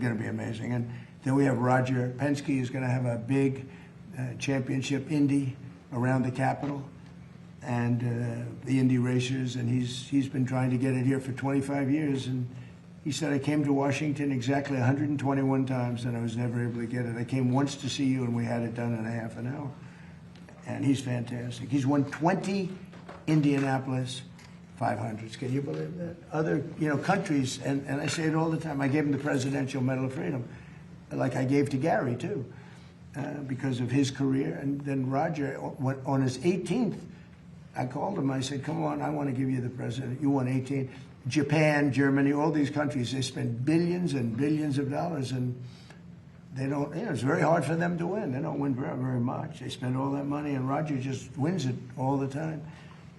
going to be amazing. And then we have Roger Penske is going to have a big championship Indy around the Capitol and the Indy racers, and he's been trying to get it here for 25 years. And he said, I came to Washington exactly 121 times, and I was never able to get it. I came once to see you, and we had it done in a half an hour. And he's fantastic. He's won 20 Indianapolis 500s. Can you believe that? Other, countries, and I say it all the time, I gave him the Presidential Medal of Freedom, like I gave to Gary, too, because of his career. And then Roger, on his 18th, I called him. I said, come on, I want to give you the president. You won 18. Japan, Germany, all these countries, they spend billions and billions of dollars, and they don't, it's very hard for them to win. They don't win very, very much. They spend all that money, and Roger just wins it all the time.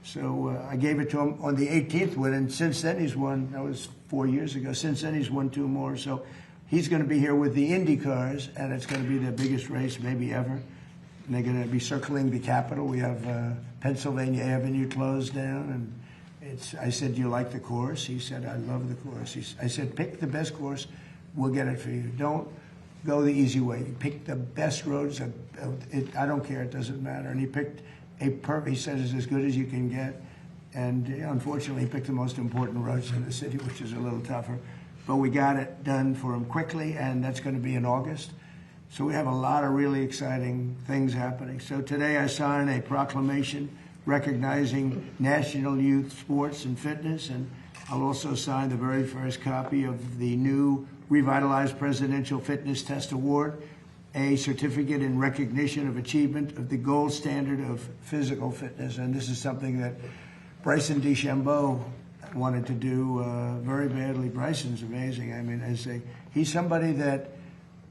So I gave it to him on the 18th win, and since then he's won, that was 4 years ago, since then he's won 2 more. So he's going to be here with the Indy cars, and it's going to be their biggest race maybe ever. And they're going to be circling the Capitol. We have Pennsylvania Avenue closed down, and I said, do you like the course? He said, I love the course. I said, pick the best course. We'll get it for you. Don't go the easy way. Pick the best roads. I don't care. It doesn't matter. And he picked he said it's as good as you can get. And unfortunately, he picked the most important roads in the city, which is a little tougher. But we got it done for him quickly, and that's going to be in August. So we have a lot of really exciting things happening. So today I signed a proclamation recognizing National Youth Sports and Fitness, and I'll also sign the very first copy of the new revitalized Presidential Fitness Test Award, a certificate in recognition of achievement of the gold standard of physical fitness. And this is something that Bryson DeChambeau wanted to do very badly. Bryson's amazing. I mean, he's somebody that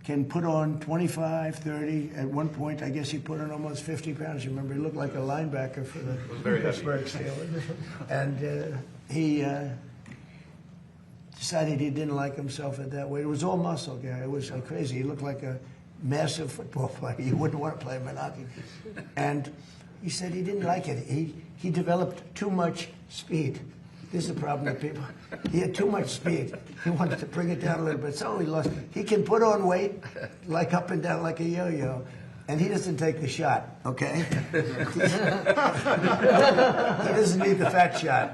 can put on 25, 30. At one point, I guess he put on almost 50 pounds. You remember, he looked like a linebacker for the Pittsburgh Steelers. And he decided he didn't like himself at that weight. It was all muscle, guy. It was like crazy. He looked like a massive football player. You wouldn't want to play Monopoly. And he said he didn't like it. He developed too much speed. This is the problem with people. He had too much speed. He wanted to bring it down a little bit. So he lost. He can put on weight, like up and down like a yo-yo, and he doesn't take the shot, okay? He doesn't need the fat shot.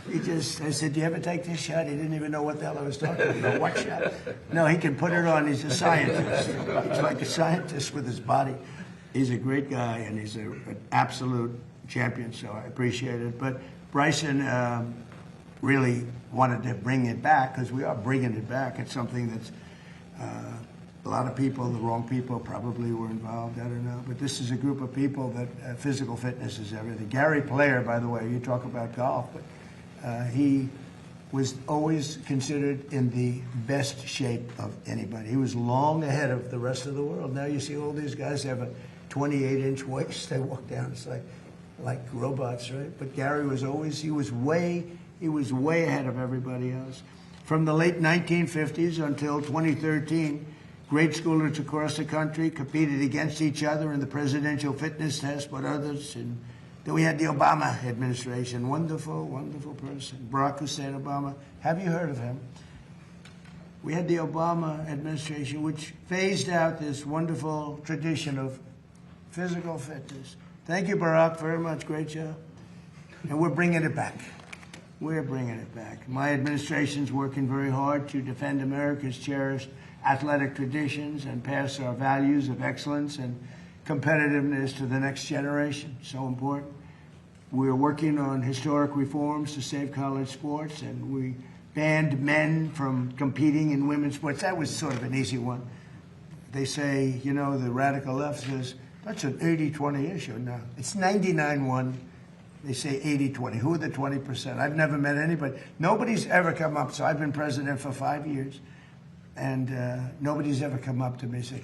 I said, do you ever take this shot? He didn't even know what the hell I was talking about. What shot? No, he can put it on. He's a scientist. He's like a scientist with his body. He's a great guy, and he's an absolute champion, so I appreciate it. But Bryson really wanted to bring it back, because we are bringing it back. It's something that's a lot of people, the wrong people probably were involved, I don't know. But this is a group of people that physical fitness is everything. Gary Player, by the way, you talk about golf, but he was always considered in the best shape of anybody. He was long ahead of the rest of the world. Now you see all these guys have a 28-inch waist. They walk down, it's like robots, right? But Gary was always, he was way ahead of everybody else. From the late 1950s until 2013, grade schoolers across the country competed against each other in the presidential fitness test, but others. And then we had the Obama administration. Wonderful, wonderful person. Barack Hussein Obama. Have you heard of him? We had the Obama administration, which phased out this wonderful tradition of physical fitness. Thank you, Barack, very much. Great job. And we're bringing it back. We're bringing it back. My administration's working very hard to defend America's cherished athletic traditions and pass our values of excellence and competitiveness to the next generation. So important. We're working on historic reforms to save college sports, and we banned men from competing in women's sports. That was sort of an easy one. They say, the radical left says, that's an 80-20 issue. No, it's 99-1. They say 80-20. Who are the 20%? I've never met anybody. Nobody's ever come up. So I've been president for 5 years, and nobody's ever come up to me and say,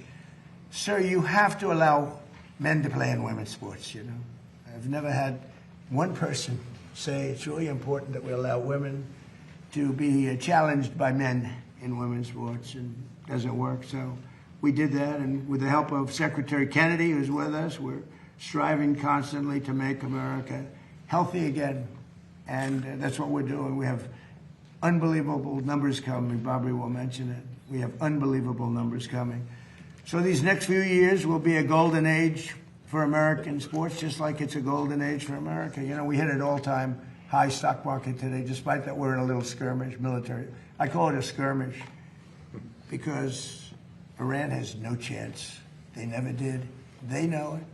sir, you have to allow men to play in women's sports, I've never had one person say it's really important that we allow women to be challenged by men in women's sports, and it doesn't work. So we did that, and with the help of Secretary Kennedy, who's with us, we're striving constantly to make America healthy again, and that's what we're doing. We have unbelievable numbers coming. Bobby will mention it. We have unbelievable numbers coming. So these next few years will be a golden age for American sports, just like it's a golden age for America. You know, we hit an all-time high stock market today, despite that we're in a little skirmish, military. I call it a skirmish because Iran has no chance. They never did. They know it.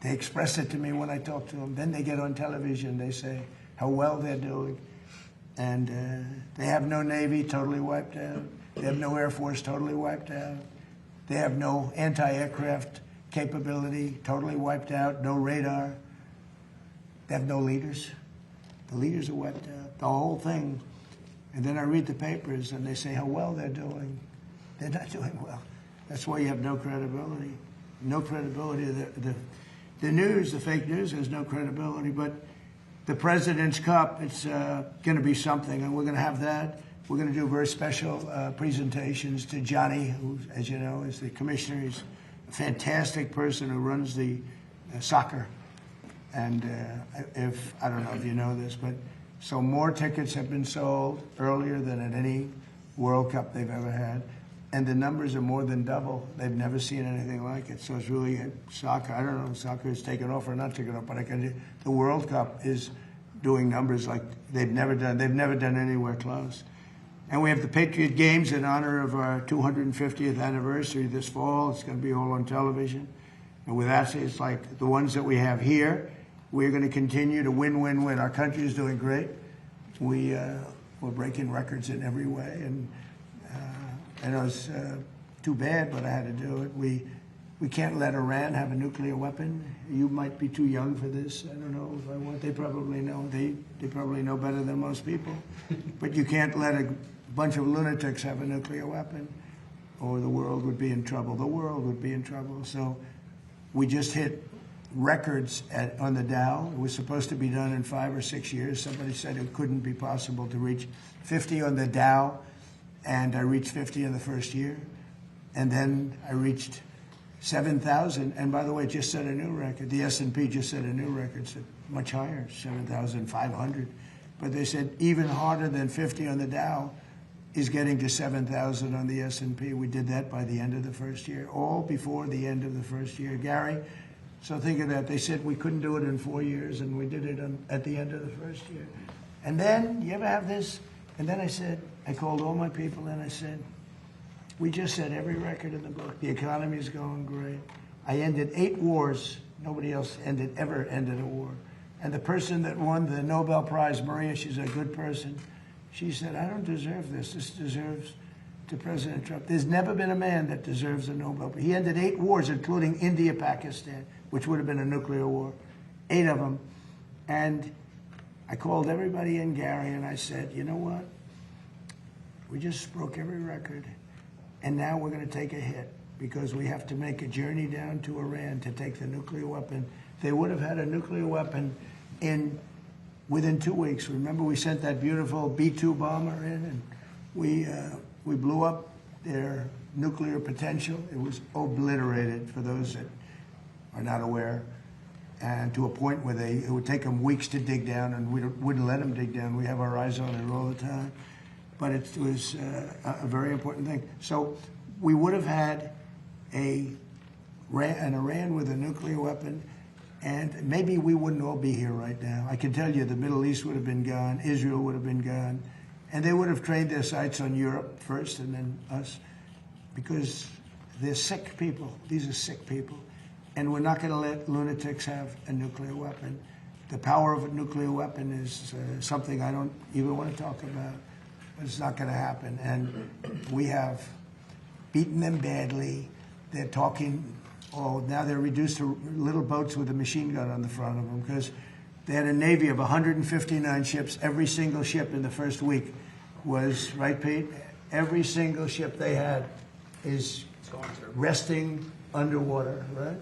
They express it to me when I talk to them. Then they get on television. They say how well they're doing. And they have no Navy, totally wiped out. They have no Air Force, totally wiped out. They have no anti-aircraft capability, totally wiped out, no radar. They have no leaders. The leaders are wiped out, the whole thing. And then I read the papers and they say how well they're doing. They're not doing well. That's why you have no credibility. No credibility. The news, the fake news, has no credibility. But the President's Cup, it's going to be something, and we're going to have that. We're going to do very special presentations to Johnny, who, as you know, is the commissioner. He's a fantastic person who runs the soccer. And I don't know if you know this, but so more tickets have been sold earlier than at any World Cup they've ever had. And the numbers are more than double. They've never seen anything like it. So it's really soccer. I don't know if soccer is taken off or not taken off, but the World Cup is doing numbers like they've never done. They've never done anywhere close. And we have the Patriot Games in honor of our 250th anniversary this fall. It's going to be all on television. And with that, it's like the ones that we have here. We're going to continue to win, win, win. Our country is doing great. We're breaking records in every way. And I know it's too bad, but I had to do it. We can't let Iran have a nuclear weapon. You might be too young for this. I don't know if I want. They probably know. They probably know better than most people. But you can't let a bunch of lunatics have a nuclear weapon, or the world would be in trouble. The world would be in trouble. So we just hit records on the Dow. It was supposed to be done in 5 or 6 years. Somebody said it couldn't be possible to reach 50 on the Dow, and I reached 50 in the first year. And then I reached 7,000, and by the way, just set a new record. The S&P just set a new record, so much higher, 7,500. But they said even harder than 50 on the Dow is getting to 7,000 on the S&P. We did that by the end of the first year, all before the end of the first year. Gary, so think of that. They said we couldn't do it in 4 years, and we did it at the end of the first year. And then, you ever have this? And then I called all my people, and I said, we just set every record in the book. The economy is going great. I ended 8 wars. Nobody else ever ended a war. And the person that won the Nobel Prize, Maria, she's a good person. She said, I don't deserve this. This deserves to President Trump. There's never been a man that deserves a Nobel Prize. He ended 8 wars, including India, Pakistan, which would have been a nuclear war. 8 of them. And I called everybody in, Gary, and I said, you know what? We just broke every record. And now we're going to take a hit because we have to make a journey down to Iran to take the nuclear weapon. They would have had a nuclear weapon within 2 weeks. Remember, we sent that beautiful B-2 bomber in, and we blew up their nuclear potential. It was obliterated, for those that are not aware, and to a point where it would take them weeks to dig down, and we wouldn't let them dig down. We have our eyes on it all the time. But it was a very important thing. So we would have had an Iran with a nuclear weapon, and maybe we wouldn't all be here right now. I can tell you the Middle East would have been gone, Israel would have been gone, and they would have trained their sights on Europe first and then us, because they're sick people. These are sick people. And we're not going to let lunatics have a nuclear weapon. The power of a nuclear weapon is something I don't even want to talk about. But it's not going to happen. And we have beaten them badly. They're talking, now they're reduced to little boats with a machine gun on the front of them because they had a Navy of 159 ships. Every single ship in the first week was, right, Pete? Every single ship they had is resting underwater, right?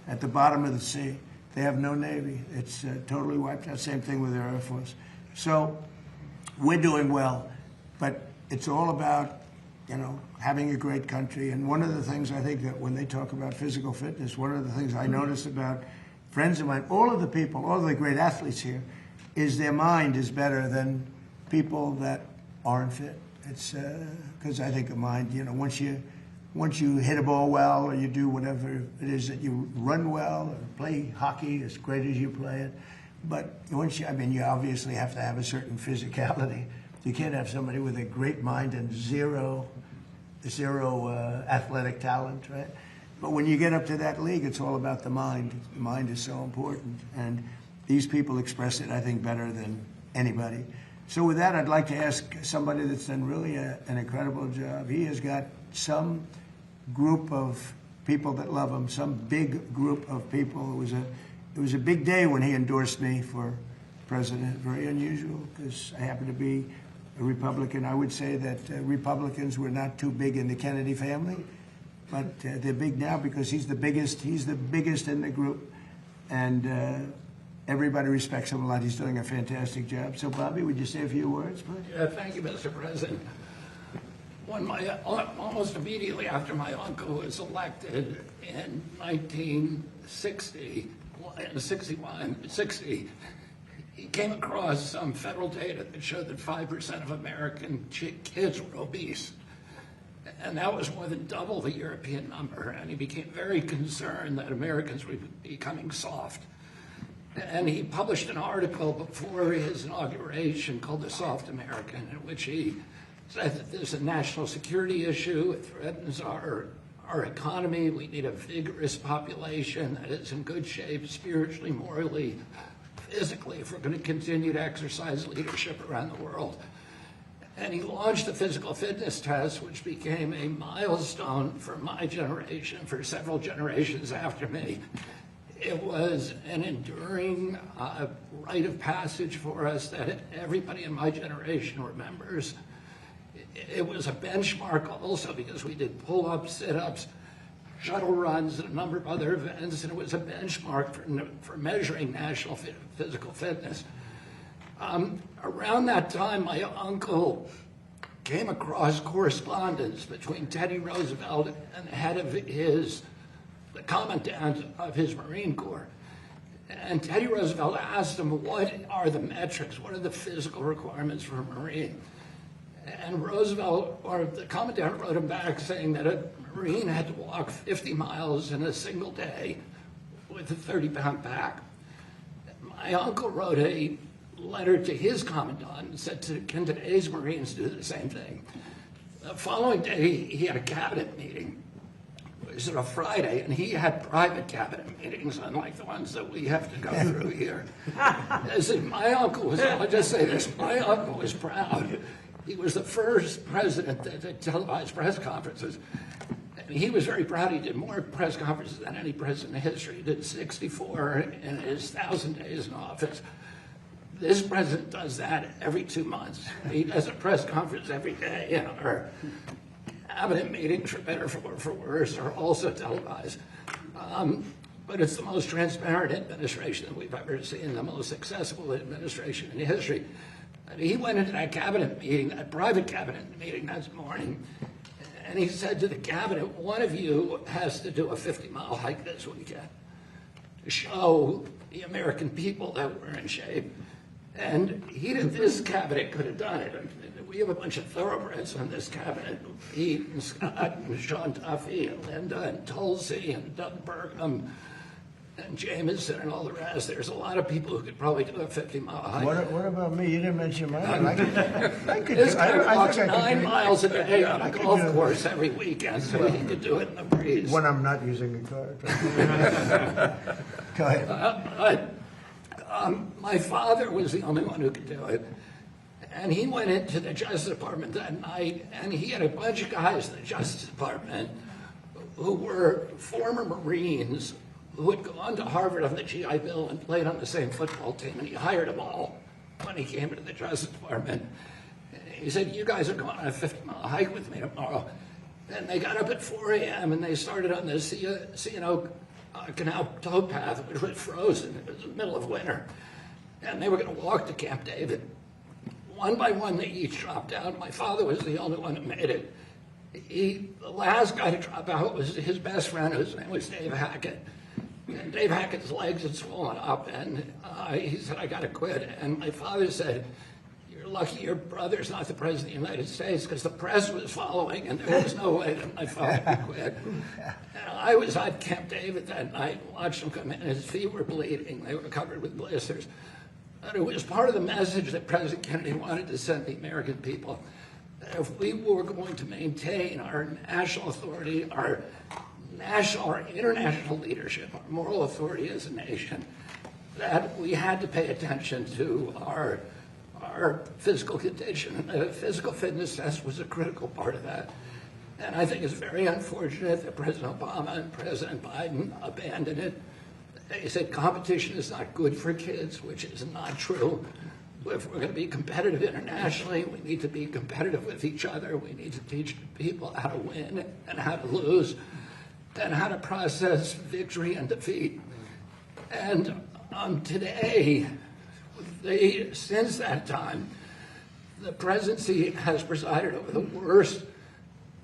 At the bottom of the sea. They have no Navy. It's totally wiped out. Same thing with their Air Force. So we're doing well. But it's all about, having a great country. And one of the things I think that when they talk about physical fitness, one of the things I notice about friends of mine, all of the people, all of the great athletes here, is their mind is better than people that aren't fit. It's because I think a mind, once you hit a ball well, or you do whatever it is that you run well, or play hockey as great as you play it. But once you obviously have to have a certain physicality. You can't have somebody with a great mind and zero athletic talent, right? But when you get up to that league, it's all about the mind. The mind is so important, and these people express it, I think, better than anybody. So with that, I'd like to ask somebody that's done really an incredible job. He has got some group of people that love him, some big group of people. It was a big day when he endorsed me for president. Very unusual, because I happen to be a Republican. I would say that Republicans were not too big in the Kennedy family, but they're big now because he's the biggest in the group, and everybody respects him a lot. He's doing a fantastic job. So, Bobby, would you say a few words, please? Yeah, thank you, Mr. President. When almost immediately after my uncle was elected in 1960, he came across some federal data that showed that 5% of American kids were obese. And that was more than double the European number. And he became very concerned that Americans were becoming soft. And he published an article before his inauguration called The Soft American, in which he said that there's a national security issue. It threatens our economy. We need a vigorous population that is in good shape spiritually, morally, physically, if we're going to continue to exercise leadership around the world. And he launched the physical fitness test, which became a milestone for my generation, for several generations after me. It was an enduring rite of passage for us that everybody in my generation remembers. It was a benchmark also because we did pull-ups, sit-ups, shuttle runs, and a number of other events, and it was a benchmark for measuring national physical fitness. Around that time, my uncle came across correspondence between Teddy Roosevelt and the head of the commandant of his Marine Corps. And Teddy Roosevelt asked him, what are the metrics? What are the physical requirements for a Marine? And the commandant wrote him back saying that a Marine had to walk 50 miles in a single day with a 30-pound pack. My uncle wrote a letter to his commandant and said, can today's Marines do the same thing? The following day, he had a cabinet meeting. It was on a Friday, and he had private cabinet meetings, unlike the ones that we have to go through here. I'll just say this, my uncle was proud. He was the first president that did televised press conferences. And he was very proud. He did more press conferences than any president in history. He did 64 in his 1,000 days in office. This president does that every 2 months. He does a press conference every day. Our cabinet meetings, for better or for worse, are also televised. But it's the most transparent administration that we've ever seen, the most successful administration in history. And he went into that cabinet meeting, that private cabinet meeting that morning, and he said to the cabinet, one of you has to do a 50-mile hike this weekend to show the American people that we're in shape. And this cabinet could have done it. We have a bunch of thoroughbreds on this cabinet. Pete and Scott and Sean Duffy and Linda and Tulsi and Doug Burgum and Jameson and all the rest. There's a lot of people who could probably do a 50-mile hike. What about me? You didn't mention mine. I could this guy walks 9 miles a day on a golf course every weekend, so he could do it in the breeze. When I'm not using a car. Go ahead. My father was the only one who could do it. And he went into the Justice Department that night, and he had a bunch of guys in the Justice Department who were former Marines who had gone to Harvard on the GI Bill and played on the same football team, and he hired them all when he came into the Justice Department. He said, you guys are going on a 50-mile hike with me tomorrow. And they got up at 4 a.m. and they started on the C&O Canal towpath, which was frozen. It was the middle of winter. And they were going to walk to Camp David. One by one, they each dropped out. My father was the only one who made it. The last guy to drop out was his best friend, whose name was Dave Hackett. And Dave Hackett's legs had swollen up, and he said, I got to quit. And my father said, your lucky your brother's not the president of the United States, because the press was following, and there was no way that my father could quit. And I was at Camp David that night, watched him come in. His feet were bleeding. They were covered with blisters. And it was part of the message that President Kennedy wanted to send the American people. That if we were going to maintain our national authority, our international leadership, our moral authority as a nation, that we had to pay attention to our physical condition. The physical fitness test was a critical part of that. And I think it's very unfortunate that President Obama and President Biden abandoned it. They said competition is not good for kids, which is not true. If we're going to be competitive internationally, we need to be competitive with each other. We need to teach people how to win and how to lose and how to process victory and defeat. And today, since that time, the presidency has presided over the worst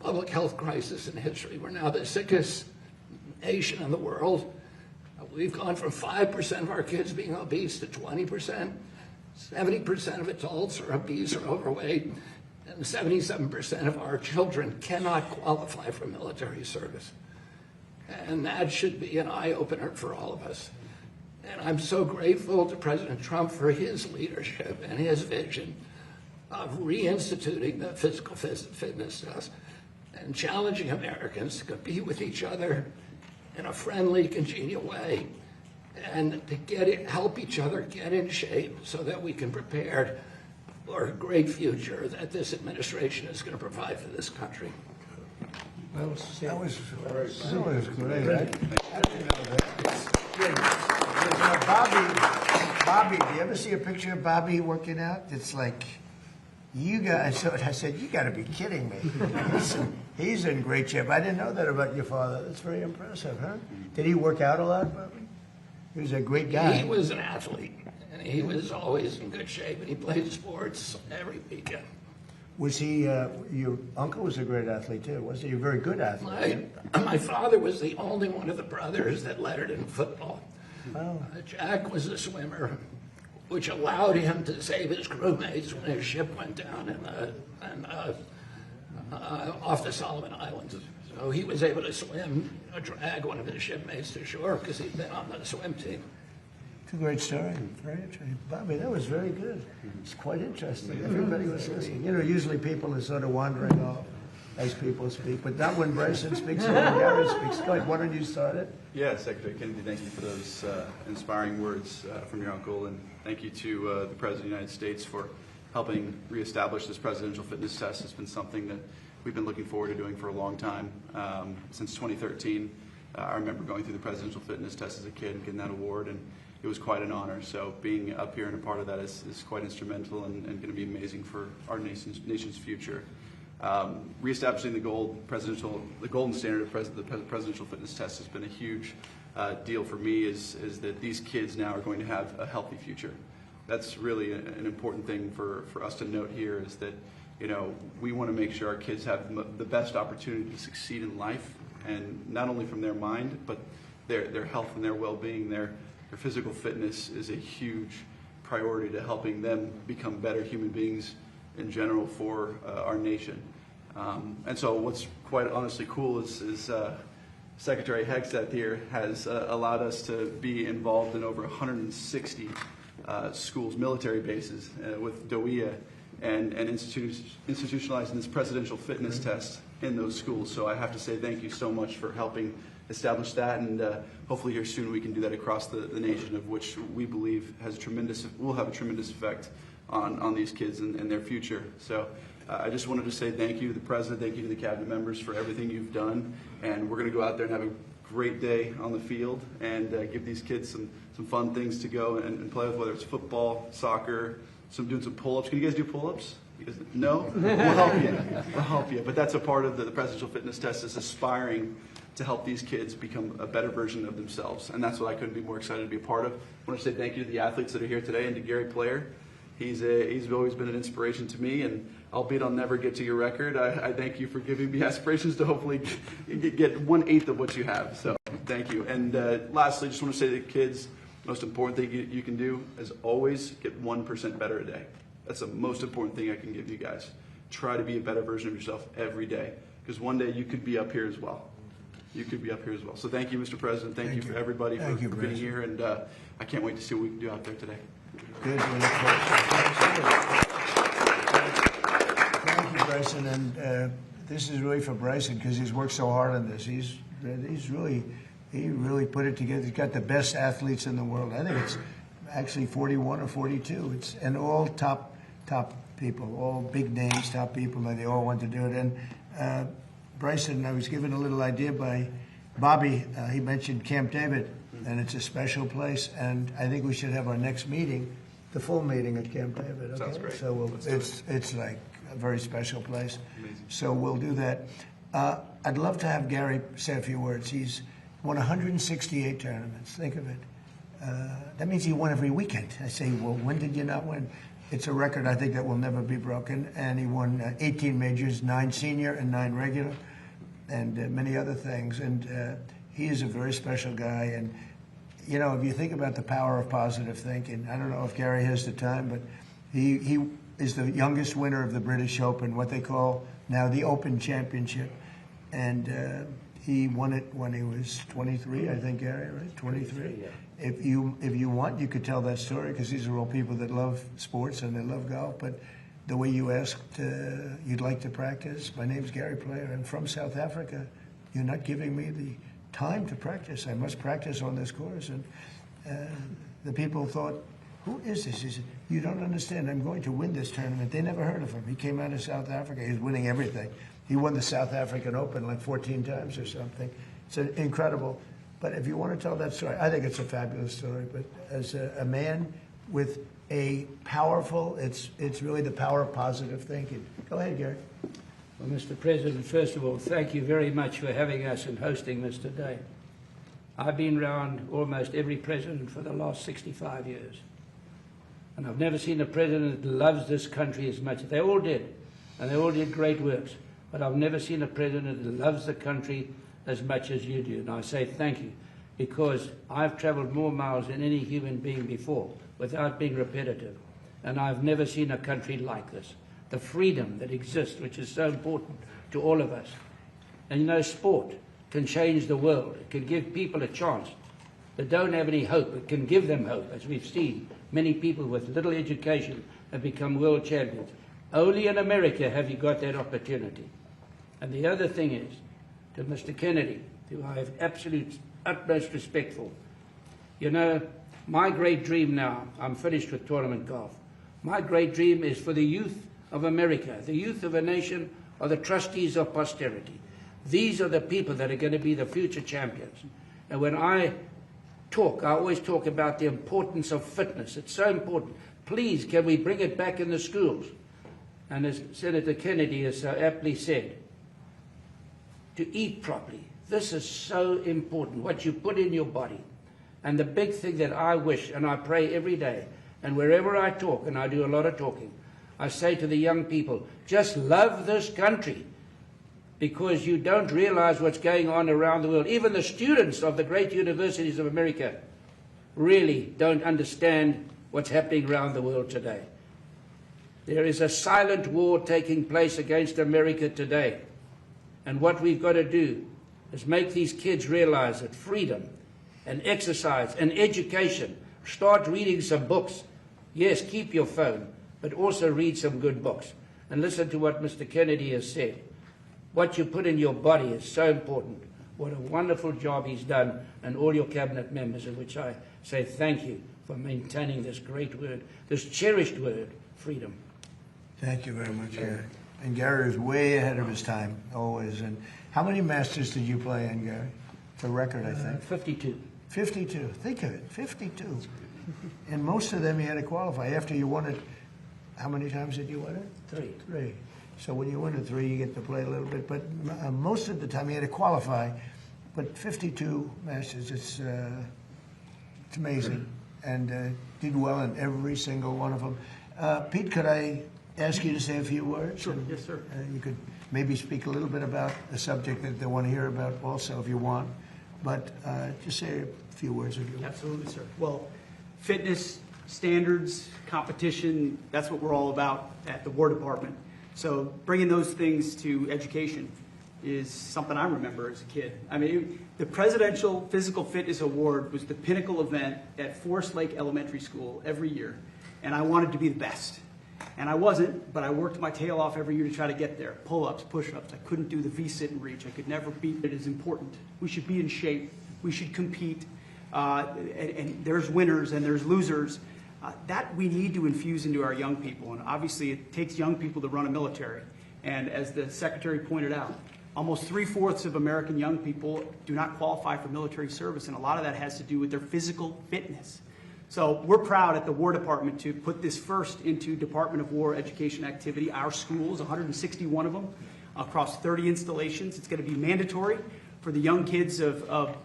public health crisis in history. We're now the sickest nation in the world. We've gone from 5% of our kids being obese to 20%. 70% of adults are obese or overweight, and 77% of our children cannot qualify for military service. And that should be an eye-opener for all of us. And I'm so grateful to President Trump for his leadership and his vision of reinstituting the physical fitness test and challenging Americans to compete with each other in a friendly, congenial way, and to help each other get in shape so that we can prepare for a great future that this administration is going to provide for this country. That was great. Right? I didn't know that. Bobby, do you ever see a picture of Bobby working out? It's like, you guys, I said, you got to be kidding me. He's in great shape. I didn't know that about your father. That's very impressive, huh? Did he work out a lot, Bobby? He was a great guy. He was an athlete, and he was always in good shape, and he played sports every weekend. Was he, your uncle was a great athlete too, wasn't he? A very good athlete. My father was the only one of the brothers that lettered in football. Oh. Jack was a swimmer, which allowed him to save his crewmates when his ship went down off the Solomon Islands. So he was able to swim, drag one of his shipmates to shore because he'd been on the swim team. It's a great story. Very interesting. Bobby, that was very good. It's quite interesting. Everybody was listening. You know, usually people are sort of wandering off as people speak, but not when Bryson speaks or when Garrett speaks. Go ahead, why don't you start it? Yeah, Secretary Kennedy, thank you for those inspiring words from your uncle, and thank you to the President of the United States for helping reestablish this presidential fitness test. It's been something that we've been looking forward to doing for a long time. Since 2013, I remember going through the presidential fitness test as a kid and getting that award, and it was quite an honor. So being up here and a part of that is quite instrumental and going to be amazing for our nation's future. Reestablishing the golden standard of the presidential fitness test has been a huge deal for me. Is that these kids now are going to have a healthy future. That's really an important thing for us to note here. Is that, you know, we want to make sure our kids have the best opportunity to succeed in life, and not only from their mind, but their health and their well-being. Their physical fitness is a huge priority to helping them become better human beings in general for our nation. And so what's quite honestly cool is Secretary Hegseth here has allowed us to be involved in over 160 schools, military bases with DOEA, and institutionalizing this presidential fitness test in those schools. So I have to say thank you so much for helping establish that, and hopefully here soon we can do that across the nation, of which we believe will have a tremendous effect on these kids and their future. So I just wanted to say thank you to the President, thank you to the cabinet members for everything you've done, and we're going to go out there and have a great day on the field and give these kids some fun things to go and play with, whether it's football, soccer, doing some pull-ups. Can you guys do pull-ups? No? We'll help you. We'll help you. But that's a part of the presidential fitness test, is aspiring to help these kids become a better version of themselves. And that's what I couldn't be more excited to be a part of. I want to say thank you to the athletes that are here today, and to Gary Player. He's always been an inspiration to me, and albeit I'll never get to your record, I thank you for giving me aspirations to hopefully get 1/8 of what you have. So thank you. And lastly, just want to say to the kids, most important thing you can do is always get 1% better a day. That's the most important thing I can give you guys. Try to be a better version of yourself every day, because one day you could be up here as well. You could be up here as well. So thank you, Mr. President. Thank you for everybody for being here, and I can't wait to see what we can do out there today. Good. Thank you, Bryson. And this is really for Bryson because he's worked so hard on this. He really put it together. He's got the best athletes in the world. I think it's actually 41 or 42. And all top people, all big names, top people, and they all want to do it. And Bryson, I was given a little idea by Bobby. He mentioned Camp David, and it's a special place. And I think we should have our next meeting, the full meeting at Camp David. Okay? Sounds great. So it's like a very special place. Amazing. So we'll do that. I'd love to have Gary say a few words. He's won 168 tournaments. Think of it. That means he won every weekend. I say, well, when did you not win? It's a record I think that will never be broken. And he won 18 majors, 9 senior and 9 regular, and many other things. And he is a very special guy. And, you know, if you think about the power of positive thinking, I don't know if Gary has the time, but he is the youngest winner of the British Open, what they call now the Open Championship. And he won it when he was 23, I think, Gary, right? 23. Yeah. If you want, you could tell that story because these are all people that love sports and they love golf. But the way you asked, you'd like to practice. My name's Gary Player. I'm from South Africa. You're not giving me the time to practice. I must practice on this course. And the people thought, who is this? He said, you don't understand. I'm going to win this tournament. They never heard of him. He came out of South Africa. He was winning everything. He won the South African Open like 14 times or something. It's incredible. But if you want to tell that story, I think it's a fabulous story. But as a man with a powerful, it's really the power of positive thinking. Go ahead, Gary. Well, Mr. President, first of all, thank you very much for having us and hosting this today. I've been around almost every president for the last 65 years. And I've never seen a president that loves this country as much. They all did, and they all did great works. But I've never seen a president that loves the country as much as you do. And I say thank you, because I've traveled more miles than any human being before without being repetitive. And I've never seen a country like this. The freedom that exists, which is so important to all of us. And you know, sport can change the world. It can give people a chance that don't have any hope. It can give them hope, as we've seen. Many people with little education have become world champions. Only in America have you got that opportunity. And the other thing is, to Mr. Kennedy, who I have absolute utmost respect for, you know, my great dream now, I'm finished with tournament golf, my great dream is for the youth of America. The youth of a nation are the trustees of posterity. These are the people that are going to be the future champions. And when I talk, I always talk about the importance of fitness. It's so important. Please, can we bring it back in the schools? And as Senator Kennedy has so aptly said, to eat properly. This is so important, what you put in your body. And the big thing that I wish, and I pray every day, and wherever I talk, and I do a lot of talking, I say to the young people, just love this country, because you don't realize what's going on around the world. Even the students of the great universities of America really don't understand what's happening around the world today. There is a silent war taking place against America today. And what we've got to do is make these kids realize that freedom and exercise and education, start reading some books. Yes, keep your phone, but also read some good books. And listen to what Mr. Kennedy has said. What you put in your body is so important. What a wonderful job he's done, and all your cabinet members, of which I say thank you for maintaining this great word, this cherished word, freedom. Thank you very much, Gary. And Gary is way ahead of his time, always. And how many Masters did you play in, Gary? It's a record, I think. 52. 52. Think of it, 52. And most of them you had to qualify. After you won it, how many times did you win it? 3. 3. So when you win it 3, you get to play a little bit. But most of the time you had to qualify. But 52 Masters, it's amazing. And did well in every single one of them. Pete, could I ask you to say a few words? Sure. Yes, sir. You could maybe speak a little bit about the subject that they want to hear about also if you want. But just say a few words if you want. Absolutely, sir. Well, fitness standards, competition, that's what we're all about at the War Department. So bringing those things to education is something I remember as a kid. I mean, the Presidential Physical Fitness Award was the pinnacle event at Forest Lake Elementary School every year, and I wanted to be the best. And I wasn't, but I worked my tail off every year to try to get there. Pull-ups, push-ups. I couldn't do the V-sit and reach. I could never beat it. It is important. We should be in shape. We should compete. And there's winners and there's losers. That we need to infuse into our young people. And obviously it takes young people to run a military. And as the Secretary pointed out, almost 3/4 of American young people do not qualify for military service. And a lot of that has to do with their physical fitness. So we're proud at the War Department to put this first into Department of War education activity. Our schools, 161 of them, across 30 installations. It's going to be mandatory for the young kids of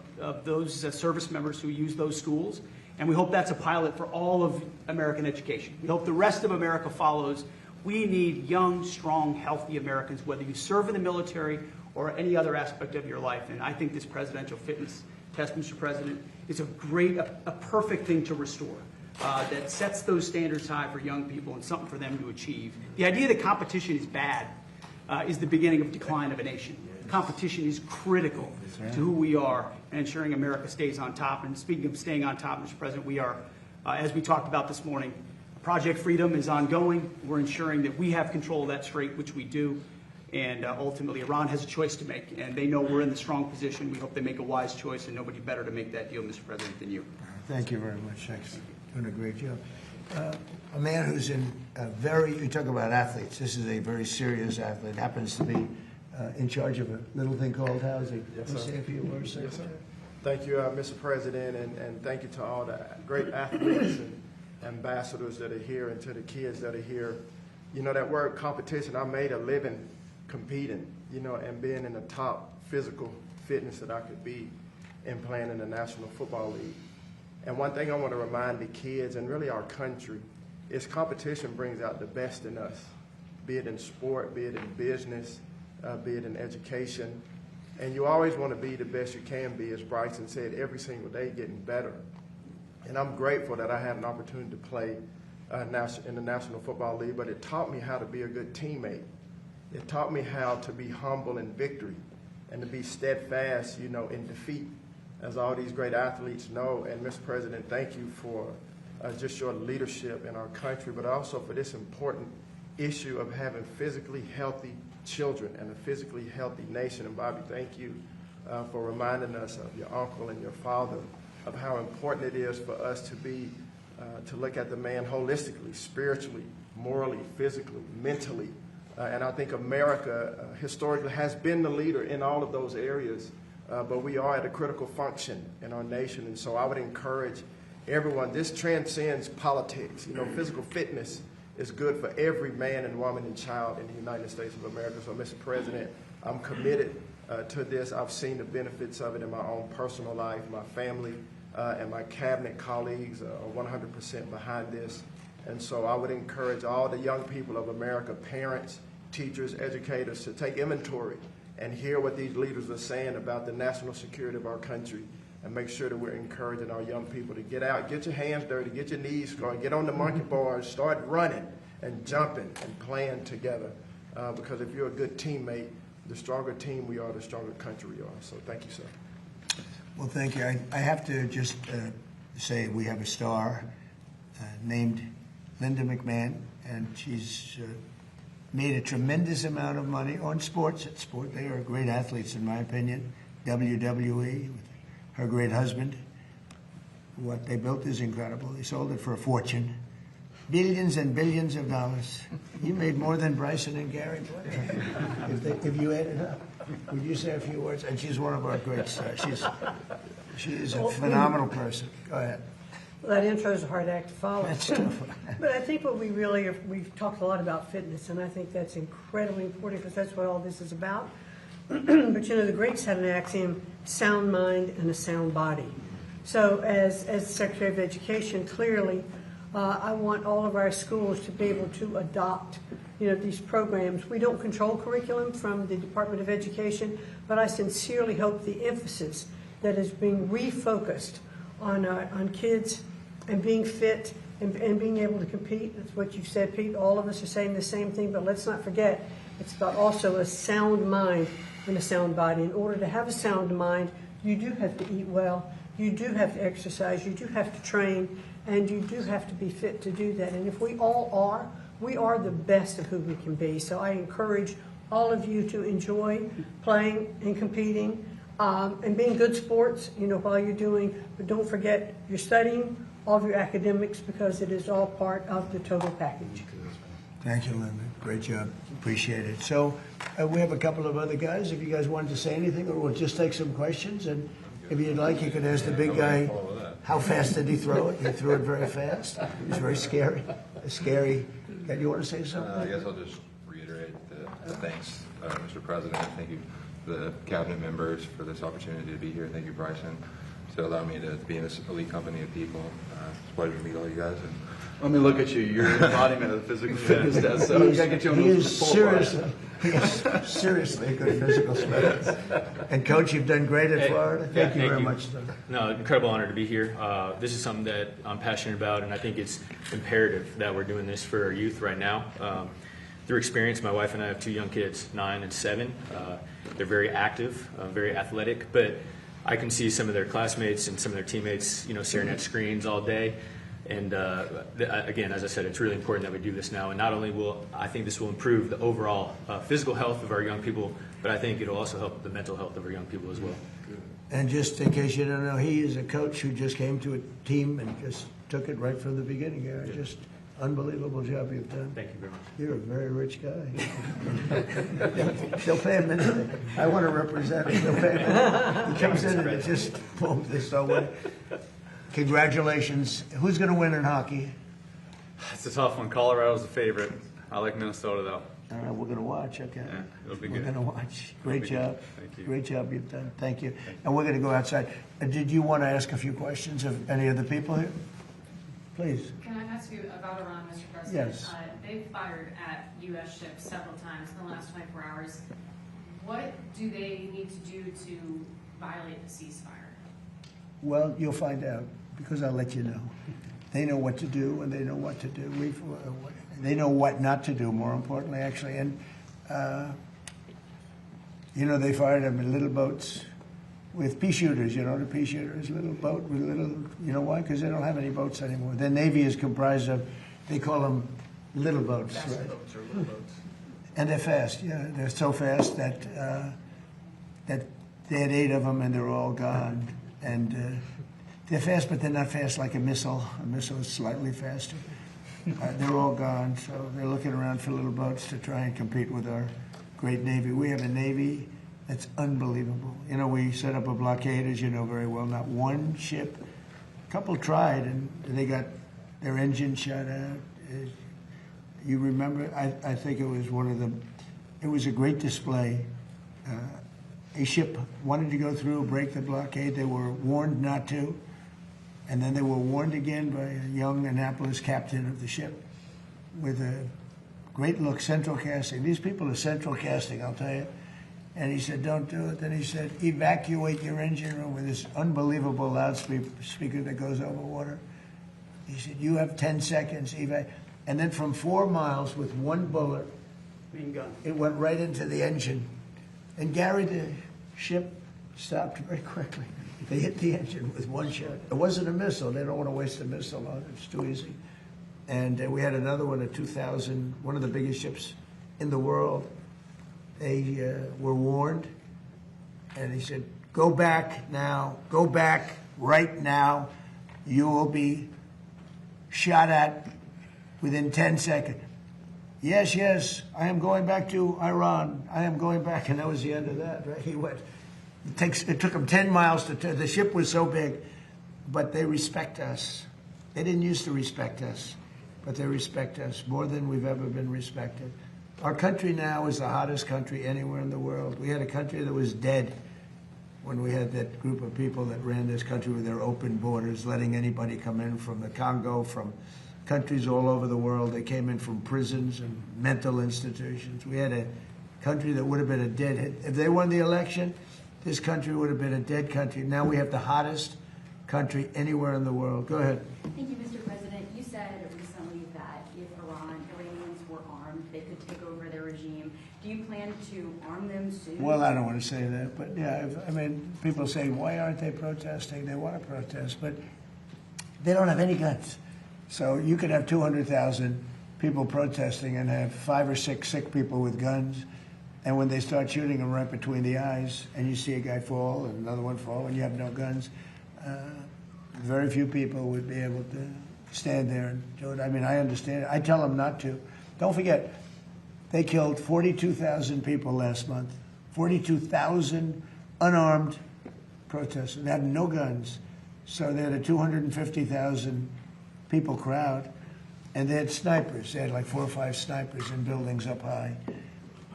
those service members who use those schools. And we hope that's a pilot for all of American education. We hope the rest of America follows. We need young, strong, healthy Americans, whether you serve in the military or any other aspect of your life. And I think this presidential fitness test, Mr. President, is a perfect thing to restore that sets those standards high for young people and something for them to achieve. The idea that competition is bad is the beginning of decline of a nation. Competition is critical to who we are and ensuring America stays on top. And speaking of staying on top, Mr. President, we are, as we talked about this morning, Project Freedom is ongoing. We're ensuring that we have control of that strait, which we do. And ultimately, Iran has a choice to make, and they know we're in the strong position. We hope they make a wise choice, and nobody better to make that deal, Mr. President, than you. Thank you very much. Thanks. Doing a great job. A man who's in you talk about athletes. This is a very serious athlete. Happens to be in charge of a little thing called housing. Yes, Let's sir. say a few words, sir. Yes, sir. Thank you, Mr. President, and thank you to all the great athletes and ambassadors that are here and to the kids that are here. You know, that word competition, I made a living competing, you know, and being in the top physical fitness that I could be and playing in the National Football League. And one thing I want to remind the kids and really our country is competition brings out the best in us, be it in sport, be it in business, be it in education. And you always want to be the best you can be, as Bryson said, every single day getting better. And I'm grateful that I had an opportunity to play in the National Football League, but it taught me how to be a good teammate. It taught me how to be humble in victory and to be steadfast, you know, in defeat, as all these great athletes know. And Mr. President, thank you for just your leadership in our country, but also for this important issue of having physically healthy children and a physically healthy nation. And Bobby, thank you for reminding us of your uncle and your father, of how important it is for us to look at the man holistically, spiritually, morally, physically, mentally. And I think America historically has been the leader in all of those areas, but we are at a critical function in our nation. And so I would encourage everyone, this transcends politics. You know, physical fitness is good for every man and woman and child in the United States of America. So, Mr. President, I'm committed to this. I've seen the benefits of it in my own personal life. My family and my cabinet colleagues are 100% behind this. And so I would encourage all the young people of America, parents, teachers, educators, to take inventory and hear what these leaders are saying about the national security of our country, and make sure that we're encouraging our young people to get out, get your hands dirty, get your knees going, get on the monkey bars, start running and jumping and playing together. Because if you're a good teammate, the stronger team we are, the stronger country we are. So thank you, sir. Well, thank you. I have to just say we have a star named Linda McMahon, and she's made a tremendous amount of money on sports. At sport, they are great athletes, in my opinion. WWE, with her great husband. What they built is incredible. They sold it for a fortune. Billions and billions of dollars. You made more than Bryson and Gary played. If you add it up. Would you say a few words? And she's one of our great stars. She is a phenomenal person. Go ahead. Well, that intro is a hard act to follow. That's tough. But I think what we've talked a lot about fitness, and I think that's incredibly important because that's what all this is about. But you know, the Greeks had an axiom: sound mind and a sound body. So as Secretary of Education, clearly, I want all of our schools to be able to adopt, you know, these programs. We don't control curriculum from the Department of Education, but I sincerely hope the emphasis that is being refocused on kids and being fit and being able to compete. That's what you've said, Pete. All of us are saying the same thing, but let's not forget, it's about also a sound mind and a sound body. In order to have a sound mind, you do have to eat well, you do have to exercise, you do have to train, and you do have to be fit to do that. And if we all are, we are the best of who we can be. So I encourage all of you to enjoy playing and competing and being good sports, while you're doing, but don't forget you're studying, all of your academics, because it is all part of the total package. Thank you, Linda. Great job. Appreciate it. So we have a couple of other guys. If you guys wanted to say anything, or we'll just take some questions. And if you'd like, you could ask the big guy, how fast did he throw it? He threw it very fast. It was very scary. Scary. Do you want to say something? I guess I'll just reiterate the thanks, Mr. President. Thank you, the cabinet members, for this opportunity to be here. Thank you, Bryson, to allow me to be in this elite company of people. It's a pleasure to meet all you guys. And Let me look at you. You're an embodiment of the physical fitness test, so you gotta get you on He those is pull seriously, he is seriously a good physical specialist. And Coach, you've done great at Florida. Thank you very much, sir. No, incredible honor to be here. This is something that I'm passionate about, and I think it's imperative that we're doing this for our youth right now. Through experience, my wife and I have 2 young kids, 9 and 7. They're very active, very athletic, but I can see some of their classmates and some of their teammates, staring at screens all day. And again, as I said, it's really important that we do this now. And not only I think this will improve the overall physical health of our young people, but I think it'll also help the mental health of our young people as well. And just in case you don't know, he is a coach who just came to a team and just took it right from the beginning here. Just unbelievable job you've done. Thank you very much. You're a very rich guy. She'll pay him anything. I want to represent him. She'll pay him. He comes in and it just boom, this way. Congratulations. Who's going to win in hockey? It's a tough one. Colorado's the favorite. I like Minnesota, though. All right, we're going to watch, okay? Yeah, it'll be We're good. going to watch. Great be job. good. Thank you. Great job you've done. Thank you. And we're going to go outside. Did you want to ask a few questions of any of the people here? Please. Can I ask you about Iran, Mr. President? Yes. They've fired at U.S. ships several times in the last 24 hours. What do they need to do to violate the ceasefire? Well, you'll find out, because I'll let you know. They know what to do, and they know what to do. They know what not to do, more importantly, actually. And, they fired them in little boats with pea shooters, the pea shooters, little boat with little, why? Because they don't have any boats anymore. Their Navy is comprised of, they call them little boats. Fast Right? boats or little boats. And they're fast, yeah. They're so fast that they had 8 of them and they're all gone. And they're fast, but they're not fast like a missile. A missile is slightly faster. They're all gone, so they're looking around for little boats to try and compete with our great Navy. We have a Navy that's unbelievable. We set up a blockade, as you know very well. Not one ship. A couple tried, and they got their engine shut out. You remember? I think it was it was a great display. A ship wanted to go through, break the blockade. They were warned not to. And then they were warned again by a young Annapolis captain of the ship with a great look, central casting. These people are central casting, I'll tell you. And he said, don't do it. Then he said, evacuate your engine room with this unbelievable loudspeaker that goes over water. He said, you have 10 seconds. And then from 4 miles with one bullet, Main gun. it went right into the engine. And Gary, the ship stopped very quickly. They hit the engine with one shot. It wasn't a missile. They don't want to waste a missile on it. It's too easy. And we had another one at 2000, one of the biggest ships in the world. They were warned, and he said, go back now. Go back right now. You will be shot at within 10 seconds. Yes, yes, I am going back to Iran. I am going back. And that was the end of that, right? He went. It took him 10 miles to turn. The ship was so big, but they respect us. They didn't used to respect us, but they respect us more than we've ever been respected. Our country now is the hottest country anywhere in the world. We had a country that was dead when we had that group of people that ran this country with their open borders, letting anybody come in from the Congo, from countries all over the world. They came in from prisons and mental institutions. We had a country that would have been a dead. If they won the election, this country would have been a dead country. Now we have the hottest country anywhere in the world. Go ahead. Thank you, Mr. President. You said regime. Do you plan to arm them soon? Well, I don't want to say that, but yeah, I mean, people say, why aren't they protesting? They want to protest, but they don't have any guns. So you could have 200,000 people protesting and have 5 or 6 sick people with guns. And when they start shooting them right between the eyes, and you see a guy fall and another one fall, and you have no guns, very few people would be able to stand there and do it. I mean, I understand it. I tell them not to. Don't forget, they killed 42,000 people last month. 42,000 unarmed protesters. They had no guns. So they had a 250,000 people crowd, and they had snipers. They had like 4 or 5 snipers in buildings up high.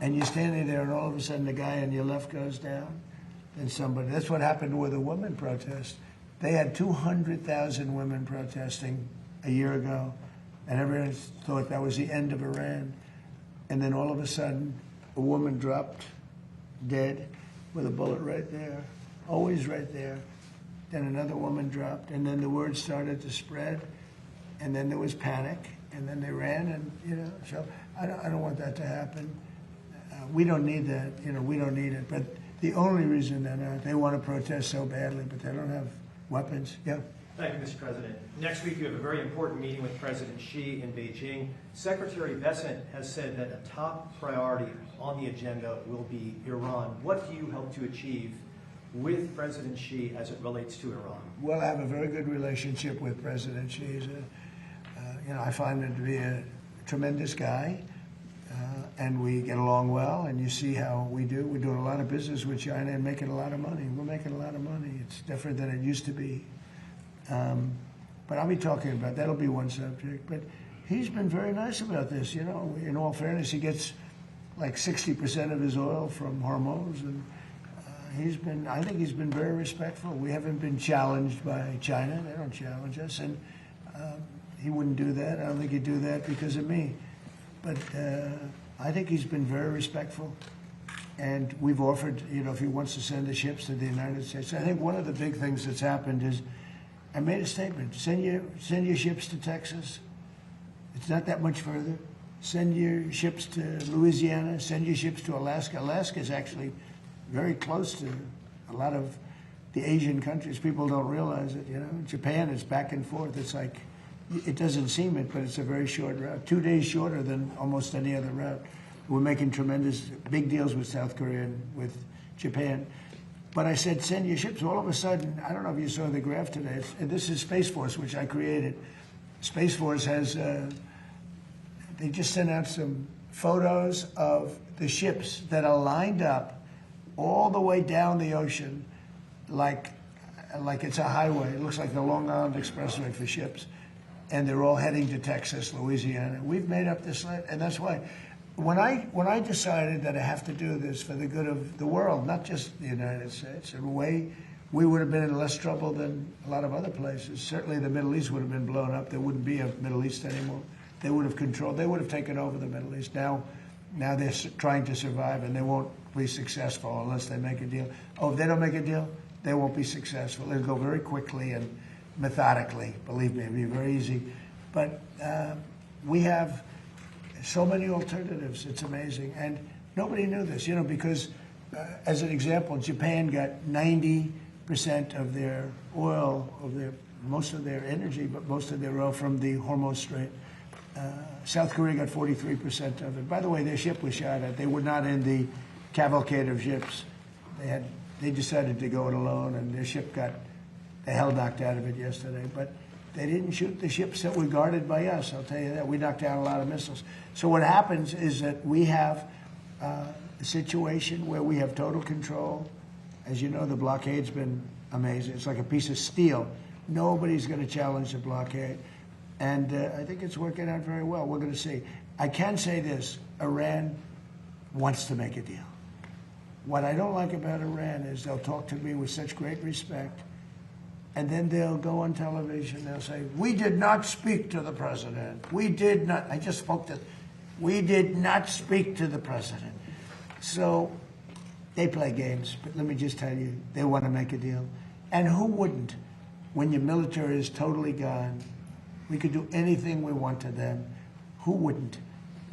And you're standing there, and all of a sudden the guy on your left goes down, and somebody. That's what happened with a women protest. They had 200,000 women protesting a year ago, and everyone thought that was the end of Iran. And then all of a sudden, a woman dropped dead with a bullet right there, always right there. Then another woman dropped, and then the word started to spread, and then there was panic, and then they ran, and so I don't want that to happen. We don't need that, we don't need it. But the only reason that they want to protest so badly, but they don't have weapons. Yeah. Thank you, Mr. President. Next week, you have a very important meeting with President Xi in Beijing. Secretary Bessent has said that a top priority on the agenda will be Iran. What do you hope to achieve with President Xi as it relates to Iran? Well, I have a very good relationship with President Xi. He's I find him to be a tremendous guy, and we get along well, and you see how we do. We're doing a lot of business with China and making a lot of money. We're making a lot of money. It's different than it used to be. But I'll be talking about, that'll be one subject. But he's been very nice about this, In all fairness, he gets like 60% of his oil from Hormuz, and I think he's been very respectful. We haven't been challenged by China. They don't challenge us, and he wouldn't do that. I don't think he'd do that because of me. But I think he's been very respectful. And we've offered, if he wants to send the ships to the United States. I think one of the big things that's happened is I made a statement. Send your ships to Texas. It's not that much further. Send your ships to Louisiana. Send your ships to Alaska. Alaska is actually very close to a lot of the Asian countries. People don't realize it, Japan is back and forth. It's like, it doesn't seem it, but it's a very short route. 2 days shorter than almost any other route. We're making tremendous, big deals with South Korea and with Japan. But I said, send your ships. All of a sudden, I don't know if you saw the graph today. This is Space Force, which I created. Space Force has, they just sent out some photos of the ships that are lined up all the way down the ocean like it's a highway. It looks like the Long Island Expressway for ships. And they're all heading to Texas, Louisiana. We've made up this list, and that's why. When I decided that I have to do this for the good of the world, not just the United States, in a way, we would have been in less trouble than a lot of other places. Certainly the Middle East would have been blown up. There wouldn't be a Middle East anymore. They would have taken over the Middle East. Now they're trying to survive, and they won't be successful unless they make a deal. Oh, if they don't make a deal, they won't be successful. They'll go very quickly and methodically. Believe me, it'll be very easy. But we have so many alternatives. It's amazing. And nobody knew this, because as an example, Japan got 90% of their oil, most of their energy, but most of their oil from the Hormuz Strait. South Korea got 43% of it. By the way, their ship was shot at. They were not in the cavalcade of ships. They decided to go it alone, and their ship got the hell knocked out of it yesterday. But they didn't shoot the ships that were guarded by us, I'll tell you that. We knocked down a lot of missiles. So what happens is that we have a situation where we have total control. As you know, the blockade's been amazing. It's like a piece of steel. Nobody's going to challenge the blockade. And I think it's working out very well. We're going to see. I can say this. Iran wants to make a deal. What I don't like about Iran is they'll talk to me with such great respect, and then they'll go on television. They'll say, we did not speak to the president. We did not. I just spoke to. We did not speak to the president. So they play games. But let me just tell you, they want to make a deal. And who wouldn't? When your military is totally gone, we could do anything we want to them. Who wouldn't?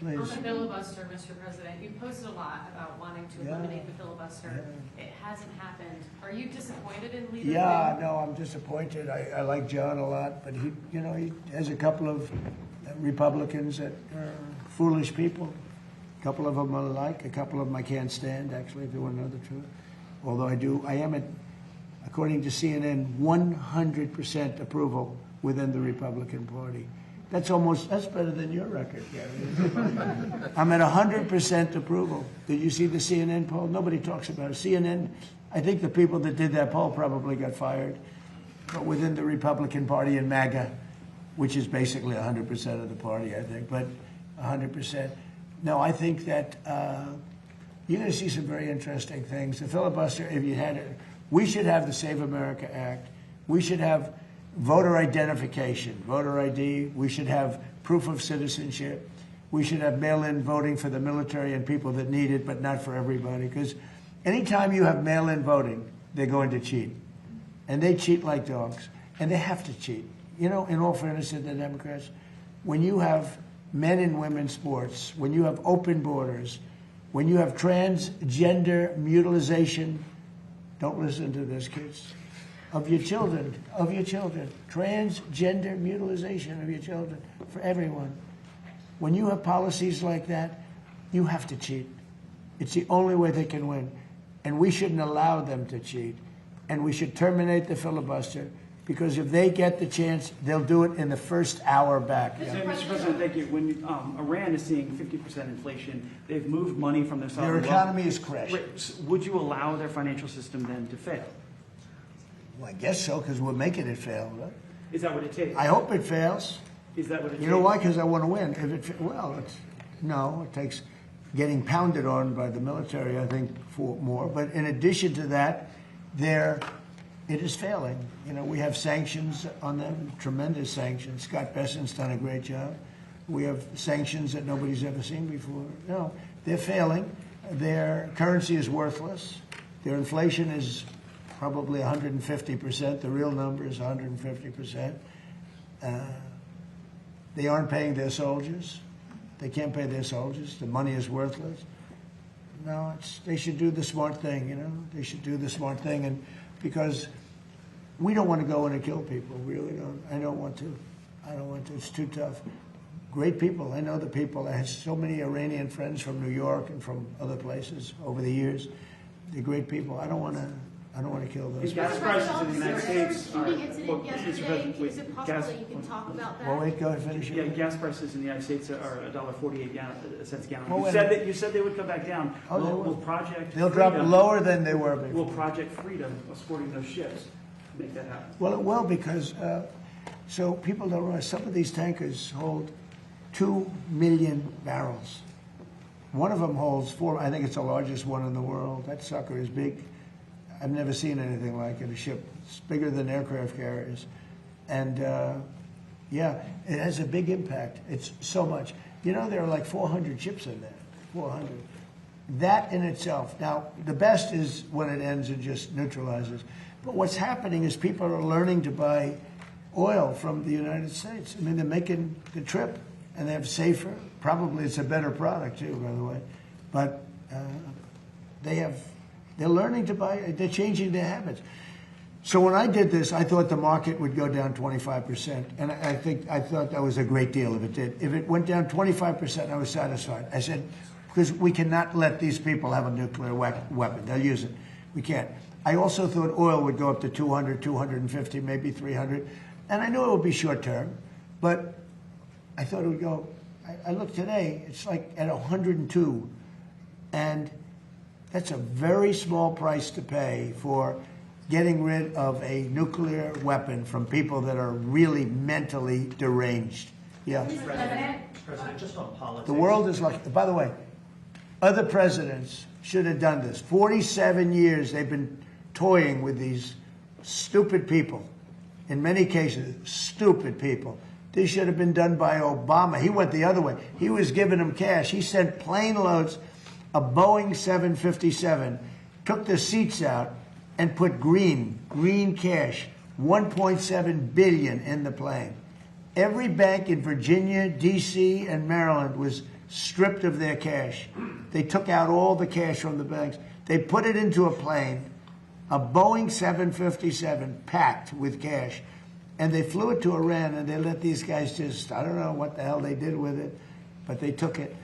On please. the filibuster, Mr. President, you posted a lot about wanting to Yeah. eliminate the filibuster. It hasn't happened. Are you disappointed in Leader Yeah, Quinn? no, I'm disappointed. I like John a lot, but he has a couple of Republicans that are foolish people. A couple of them I like, a couple of them I can't stand, actually, if you want to know the truth. Although I am, according to CNN, 100% approval within the Republican Party. That's better than your record, Gary. I'm at 100% approval. Did you see the CNN poll? Nobody talks about it. CNN, I think the people that did that poll probably got fired. But within the Republican Party in MAGA, which is basically 100% of the party, I think, but 100%. No, I think that you're going to see some very interesting things. The filibuster, if you had it, we should have the Save America Act. We should have voter identification, voter ID. We should have proof of citizenship. We should have mail-in voting for the military and people that need it, but not for everybody. Because anytime you have mail-in voting, they're going to cheat. And they cheat like dogs. And they have to cheat. In all fairness to the Democrats, when you have men and women's sports, when you have open borders, when you have transgender mutilization, don't listen to this, kids, of your children, transgender mutilization of your children for everyone. When you have policies like that, you have to cheat. It's the only way they can win. And we shouldn't allow them to cheat. And we should terminate the filibuster, because if they get the chance, they'll do it in the first hour back. Mr. President, thank you. When Iran is seeing 50% inflation, they've moved money from their sovereign Their wealth. economy is crashing. Would you allow their financial system then to fail? Well, I guess so, because we're making it fail. Right? Is that what it takes? I hope it fails. Is that what it takes? You know why? Because I want to win. It takes getting pounded on by the military, I think, for more. But in addition to that, it is failing. We have sanctions on them, tremendous sanctions. Scott Besant's done a great job. We have sanctions that nobody's ever seen before. No, they're failing. Their currency is worthless. Their inflation is probably 150%. The real number is 150%. They aren't paying their soldiers. They can't pay their soldiers. The money is worthless. No, they should do the smart thing, They should do the smart thing. And because we don't want to go in and kill people. We really don't. I don't want to. It's too tough. Great people. I know the people. I have so many Iranian friends from New York and from other places over the years. They're great people. I don't want to kill those people. Gas prices in the United States are... Shooting incident yesterday. Is it possible that you can talk about that? Well, wait, go ahead, finish Yeah, it. gas prices in the United States are $1.48 cents a gallon. Well, You said they would come back down. Oh, they Will will. Project They'll drop Freedom- lower than they were before. Will Project Freedom, supporting those ships, make that happen? Well, it will, because so people don't realize some of these tankers hold 2 million barrels. One of them holds 4. I think it's the largest one in the world. That sucker is big. I've never seen anything like it. A ship, it's bigger than aircraft carriers, and it has a big impact. It's so much. There are like 400 ships in there. 400. That in itself. Now, the best is when it ends and just neutralizes. But what's happening is people are learning to buy oil from the United States. I mean, they're making the trip, and they have safer. Probably it's a better product too, by the way. But they're learning to buy. They're changing their habits. So when I did this, I thought the market would go down 25%, and I thought that was a great deal if it did. If it went down 25%, I was satisfied. I said, because we cannot let these people have a nuclear weapon. They'll use it. We can't. I also thought oil would go up to 200, 250, maybe 300. And I knew it would be short term, but I thought it would go. I looked today, it's like at 102. And that's a very small price to pay for getting rid of a nuclear weapon from people that are really mentally deranged. Yeah. President, just on politics. The world is lucky. By the way, other presidents should have done this. 47 years they've been toying with these stupid people. In many cases, stupid people. This should have been done by Obama. He went the other way. He was giving them cash. He sent plane loads of Boeing 757, took the seats out, and put green cash, $1.7 billion in the plane. Every bank in Virginia, D.C., and Maryland was stripped of their cash. They took out all the cash from the banks. They put it into a plane, a Boeing 757 packed with cash, and they flew it to Iran, and they let these guys just, I don't know what the hell they did with it, but they took it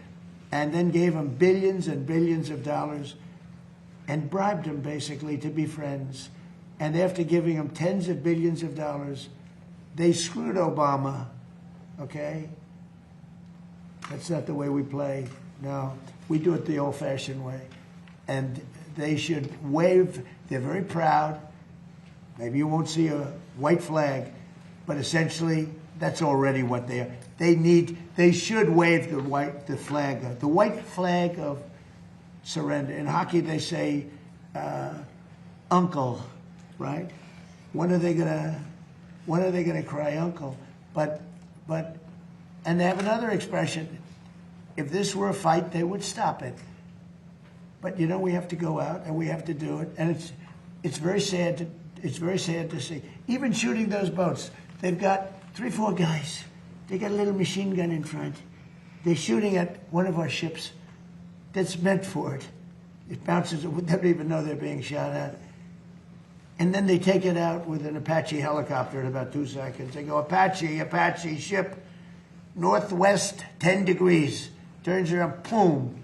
and then gave them billions and billions of dollars and bribed them basically to be friends. And after giving them tens of billions of dollars, they screwed Obama, okay? That's not the way we play. No, we do it the old-fashioned way. And they should wave. They're very proud. Maybe you won't see a white flag, but essentially that's already what they are. They should wave the white flag of surrender. In hockey, they say uncle, right? When are they gonna cry uncle? But and they have another expression. If this were a fight, they would stop it. But you know, we have to go out and we have to do it, and it's very sad to see. Even shooting those boats, they've got 3-4 guys. They got a little machine gun in front. They're shooting at one of our ships that's meant for it. It bounces. They don't even know they're being shot at. And then they take it out with an Apache helicopter in about 2 seconds. They go, Apache ship, northwest 10 degrees. Turns around, boom.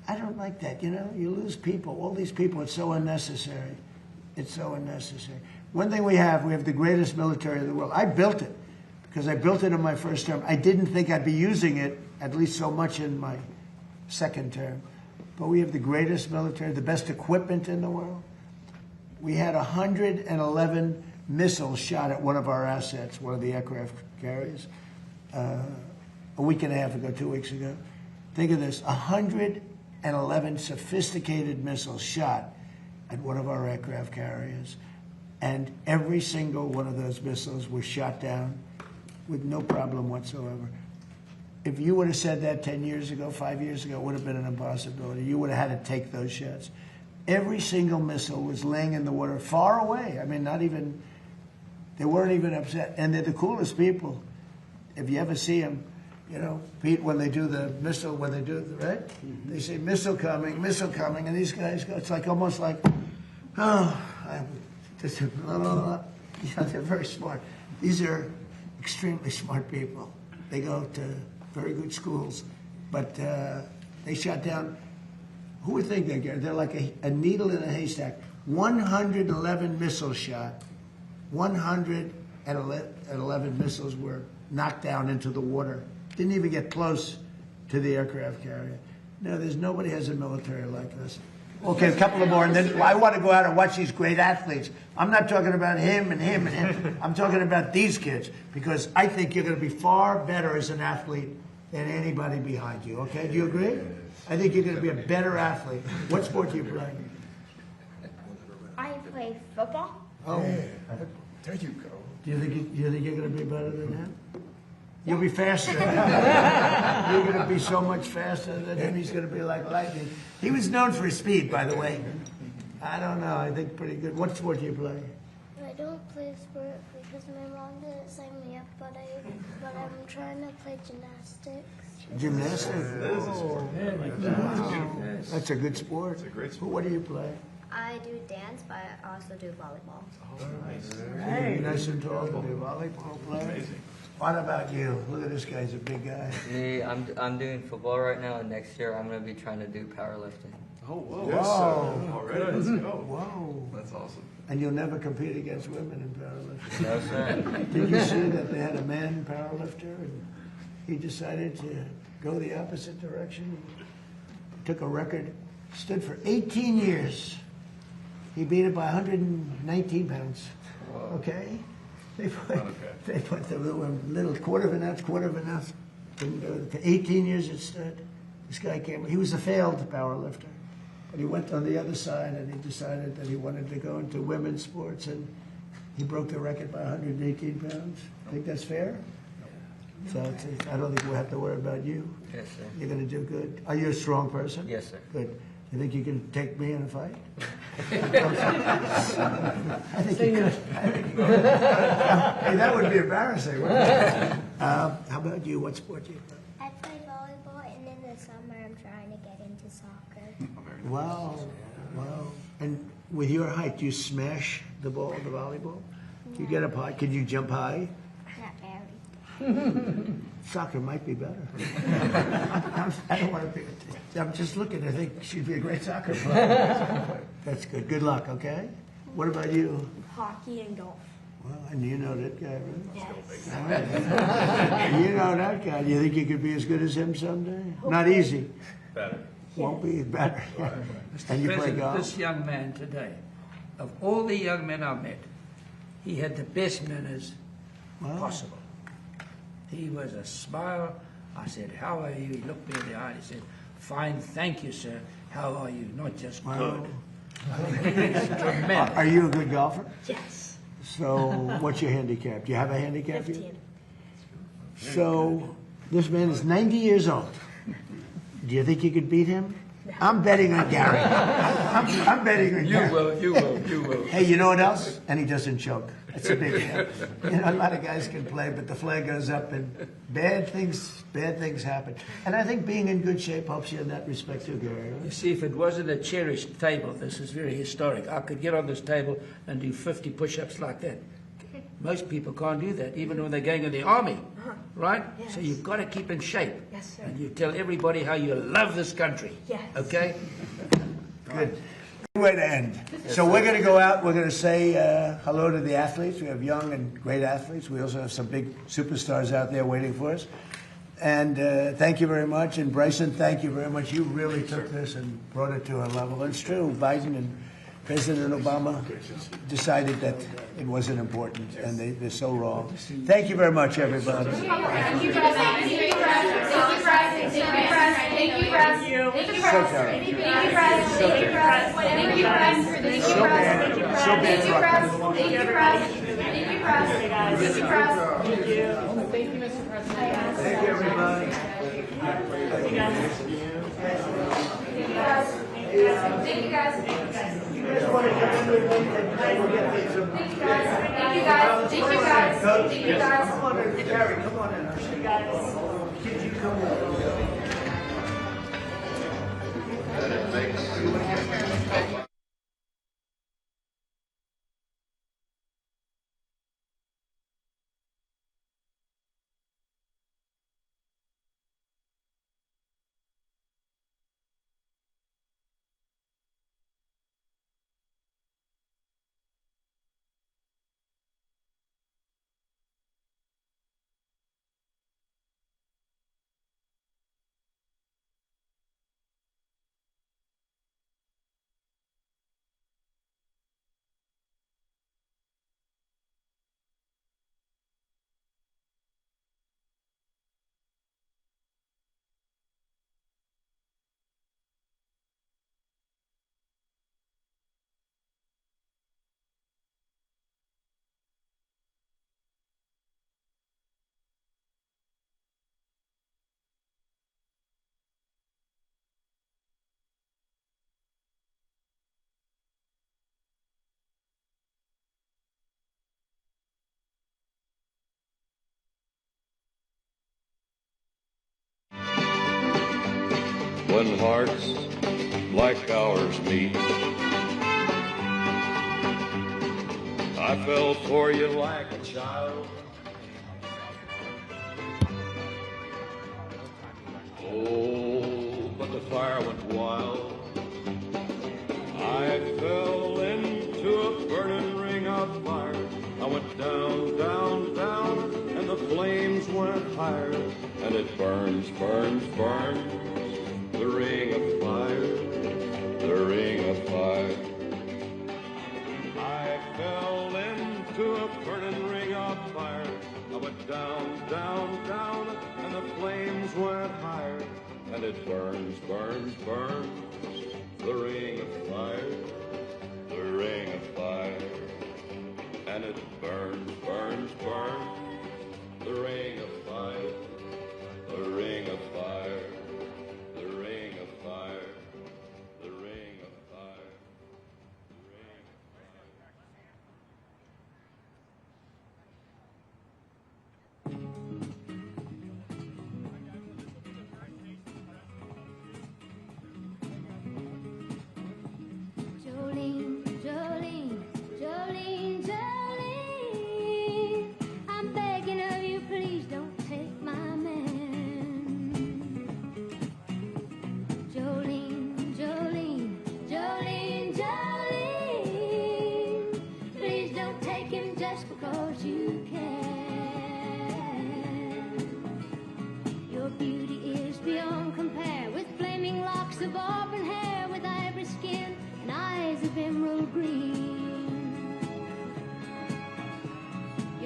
I don't like that, you know? You lose people. All these people, it's so unnecessary. It's so unnecessary. One thing we have the greatest military in the world. I built it because I built it in my first term. I didn't think I'd be using it, at least so much in my second term. But we have the greatest military, the best equipment in the world. We had 111 missiles shot at one of our assets, one of the aircraft carriers, a week and a half ago, 2 weeks ago. Think of this, 111 sophisticated missiles shot at one of our aircraft carriers. And every single one of those missiles was shot down with no problem whatsoever. If you would have said that 10 years ago, 5 years ago, it would have been an impossibility. You would have had to take those shots. Every single missile was laying in the water far away. I mean, they weren't even upset. And they're the coolest people. If you ever see them, you know, Pete, when they do the missile, right? They say, missile coming, and these guys go, it's like almost like, they're very smart. These are extremely smart people. They go to very good schools, but they shot down, who would think they're like a needle in a haystack. 111 missiles shot. 111 missiles were knocked down into the water. Didn't even get close to the aircraft carrier. No, nobody has a military like us. Okay, a couple of more, and then I want to go out and watch these great athletes. I'm not talking about him and him and him. I'm talking about these kids, because I think you're going to be far better as an athlete than anybody behind you, okay? Do you agree? I think you're going to be a better athlete. What sport do you play? I play football. Oh, There you go. do you think you're going to be better than him? You'll be faster than him. You're going to be so much faster than him. He's going to be like lightning. He was known for his speed, by the way. I don't know. I think pretty good. What sport do you play? I don't play sport because my mom didn't sign me up, but I'm trying to play gymnastics. Gymnastics? Oh, wow. That's a good sport. It's a great sport. What do you play? I do dance, but I also do volleyball. Hey. Nice and tall to be a volleyball player. Amazing. What about you? Look at this guy. He's a big guy. Me, I'm doing football right now, and next year I'm going to be trying to do powerlifting. Oh, whoa. Yes, All right, let's go. Whoa. That's awesome. And you'll never compete against women in powerlifting? No, sir. Did you see that they had a man powerlifter and he decided to go the opposite direction? He took a record, stood for 18 years. He beat it by 119 pounds. Okay? They put the little quarter of an ounce. Didn't do it. For 18 years it stood. This guy came, he was a failed powerlifter. But he went on the other side and he decided that he wanted to go into women's sports, and he broke the record by 118 pounds. Think that's fair? So I don't think we'll have to worry about you. Yes, sir. You're going to do good. Are you a strong person? Yes, sir. Good. You think you can take me in a fight? I think you could. Hey, that would be embarrassing, wouldn't it? How about you? What sport do you play? I play volleyball, and in this summer I'm trying to get into soccer. Wow, wow. And with your height, do you smash the ball, the volleyball? You get up high. Can you jump high? Not very. Soccer might be better. I don't want to be. I'm just looking. I think she'd be a great soccer player. That's good. Good luck. Okay. What about you? Hockey and golf. Well, and you know that guy, right? Yes. All right. You know that guy. Do you think you could be as good as him someday? Not easy. Better. Won't be better. And you play President, golf? this young man today, of all the young men I met, he had the best manners possible. He was a smile. I said, how are you? He looked me in the eye and he said, fine, thank you, sir. How are you? Not just good. I think he's tremendous. Are you a good golfer? Yes. So what's your handicap? Do you have a handicap? 15. So this man is 90 years old. Do you think you could beat him? I'm betting on Gary. I'm betting on Gary. You will. Hey, you know what else? And he doesn't choke. That's a big help. You know, a lot of guys can play, but the flag goes up and bad things happen. And I think being in good shape helps you in that respect too, Gary. You see, if it wasn't a cherished table, this is very historic. I could get on this table and do 50 push-ups like that. Most people can't do that, even when they're going in the army, right? Yes. So you've got to keep in shape. Yes, sir. And you tell everybody how you love this country. Yes. Good. Okay? Good way to end. So we're going to go out. We're going to say hello to the athletes. We have young and great athletes. We also have some big superstars out there waiting for us. And thank you very much. And Bryson, thank you very much. You really took this and brought it to a level. And it's true. Biden and President Obama decided that it wasn't important, and they're so wrong. Thank you very much, everybody. Thank you, President. Thank you, President. Thank you, President. Thank you, President. Thank you, President. Thank you, President. Thank you, President. Thank you, President. Thank you, President. Thank you, President. Thank you, President. Thank you, President. Thank you, President. Thank you, President. Thank you, President. Thank you. Thank you, Mr. President. Thank you, everybody. Thank you, guys. Thank you, guys. Thank you, guys. Thank you, guys. Thank you, guys. Thank you, guys. Thank you, guys. Come on in, Gary. Come on in. Thank you, guys. Kids, you come in. When hearts like ours meet, I fell for you like a child. Oh, but the fire went wild. I fell into a burning ring of fire. I went down, down, down, and the flames went higher. And it burns, burns, burns, the ring of fire, the ring of fire. I fell into a burning ring of fire. I went down, down, down, and the flames went higher. And it burns, burns, burns, the ring of fire, the ring of fire. And it burns, burns, burns, the ring of fire, the ring of fire, the ring of fire, the ring of fire, the ring of fire.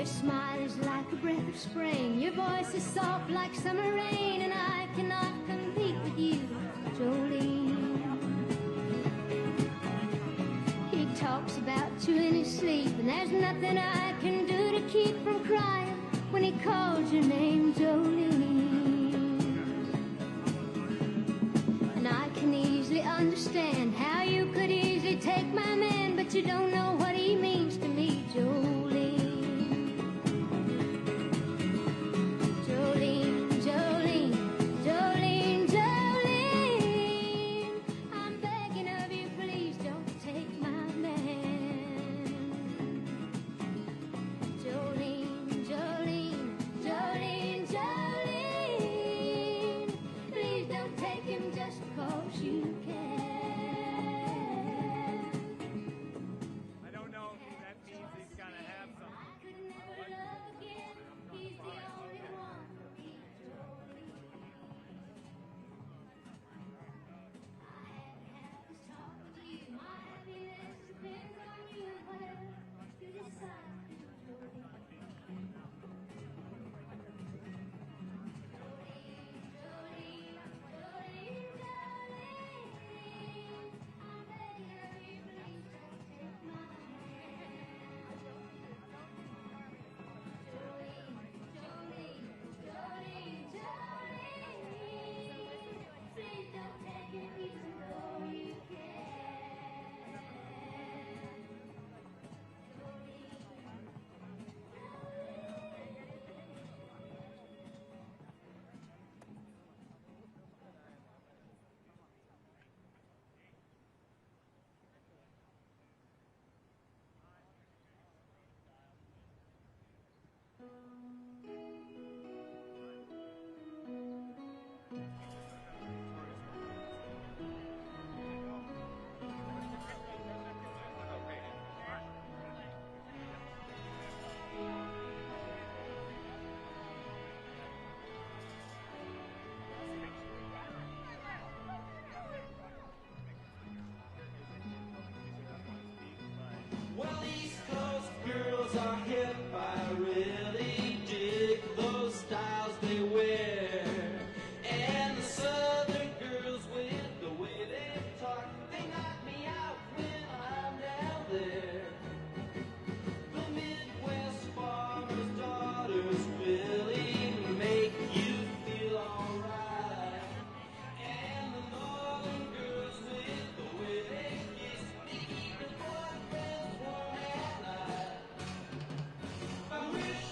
Your smile is like a breath of spring. Your voice is soft like summer rain, and I cannot compete with you, Jolene. He talks about you in his sleep, and there's nothing I can do to keep from crying when he calls your name, Jolene. And I can easily understand how you could easily take my man, but you don't know what he means to me, Jolene. Jolene, Jolene, Jolene, Jolene, I'm begging of you, please don't take my man. Jolene, Jolene, Jolene, Jolene, please don't take him just 'cause you can. I don't know if that means he's gonna have some. I could never love again. He's the only one for me, Jolene. I had to have this talk with you. My happiness depends on you. Whatever you decide to do, Jolene. Jolene, Jolene, Jolene, I'm begging of you, please don't take my hand. Jolene, Jolene, Jolene, Jolene, please don't take it even though you can. Well, East Coast girls are hip. I really dig those styles they wear. And the Southern girls with the way they talk, they knock me out when I'm down there. The Midwest farmers' daughters really make you feel alright. And the Northern girls with the way they kiss, they keep their boyfriends warm at night. I wish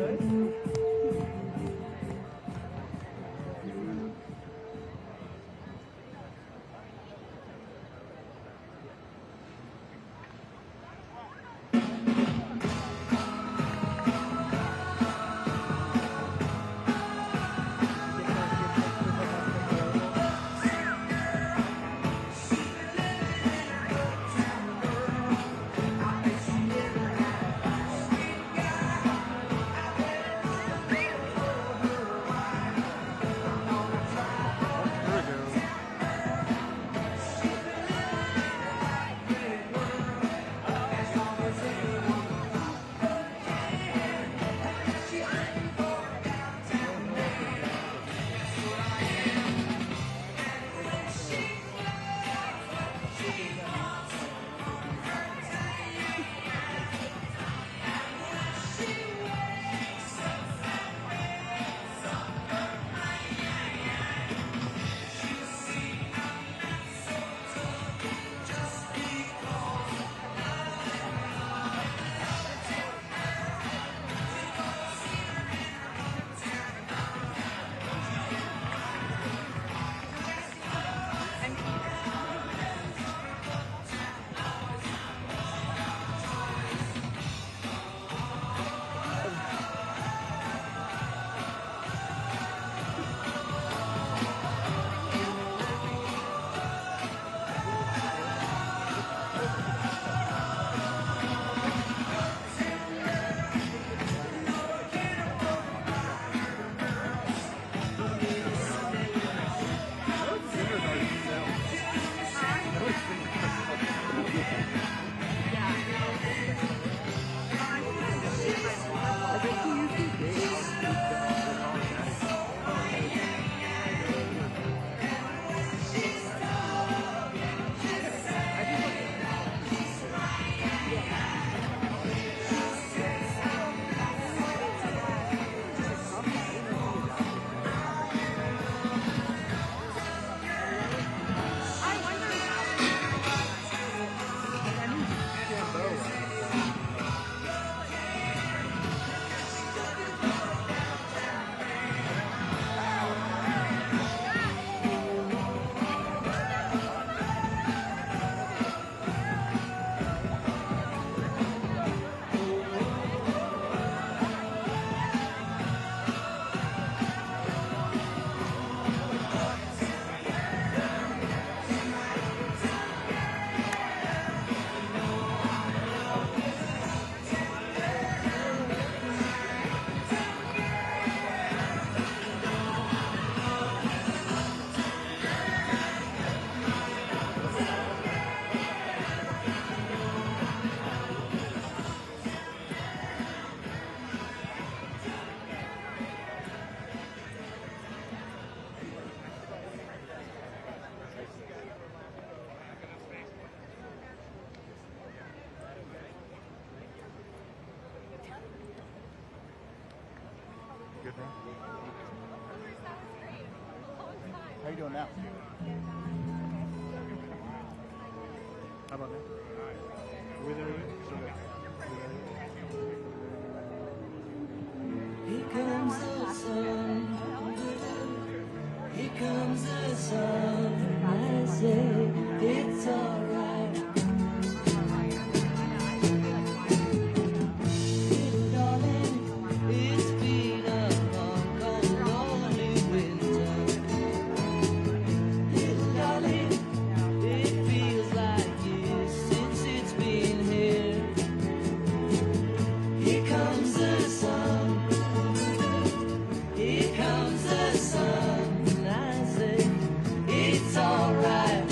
good. Good, man. How you doing now? How about that? Here comes the sun, here comes the sun, I say it's alright. Little darling, it's been a long, cold, lonely winter. Little darling, it feels like years since it's been here. Here comes the sun. Here comes the sun, I say it's alright.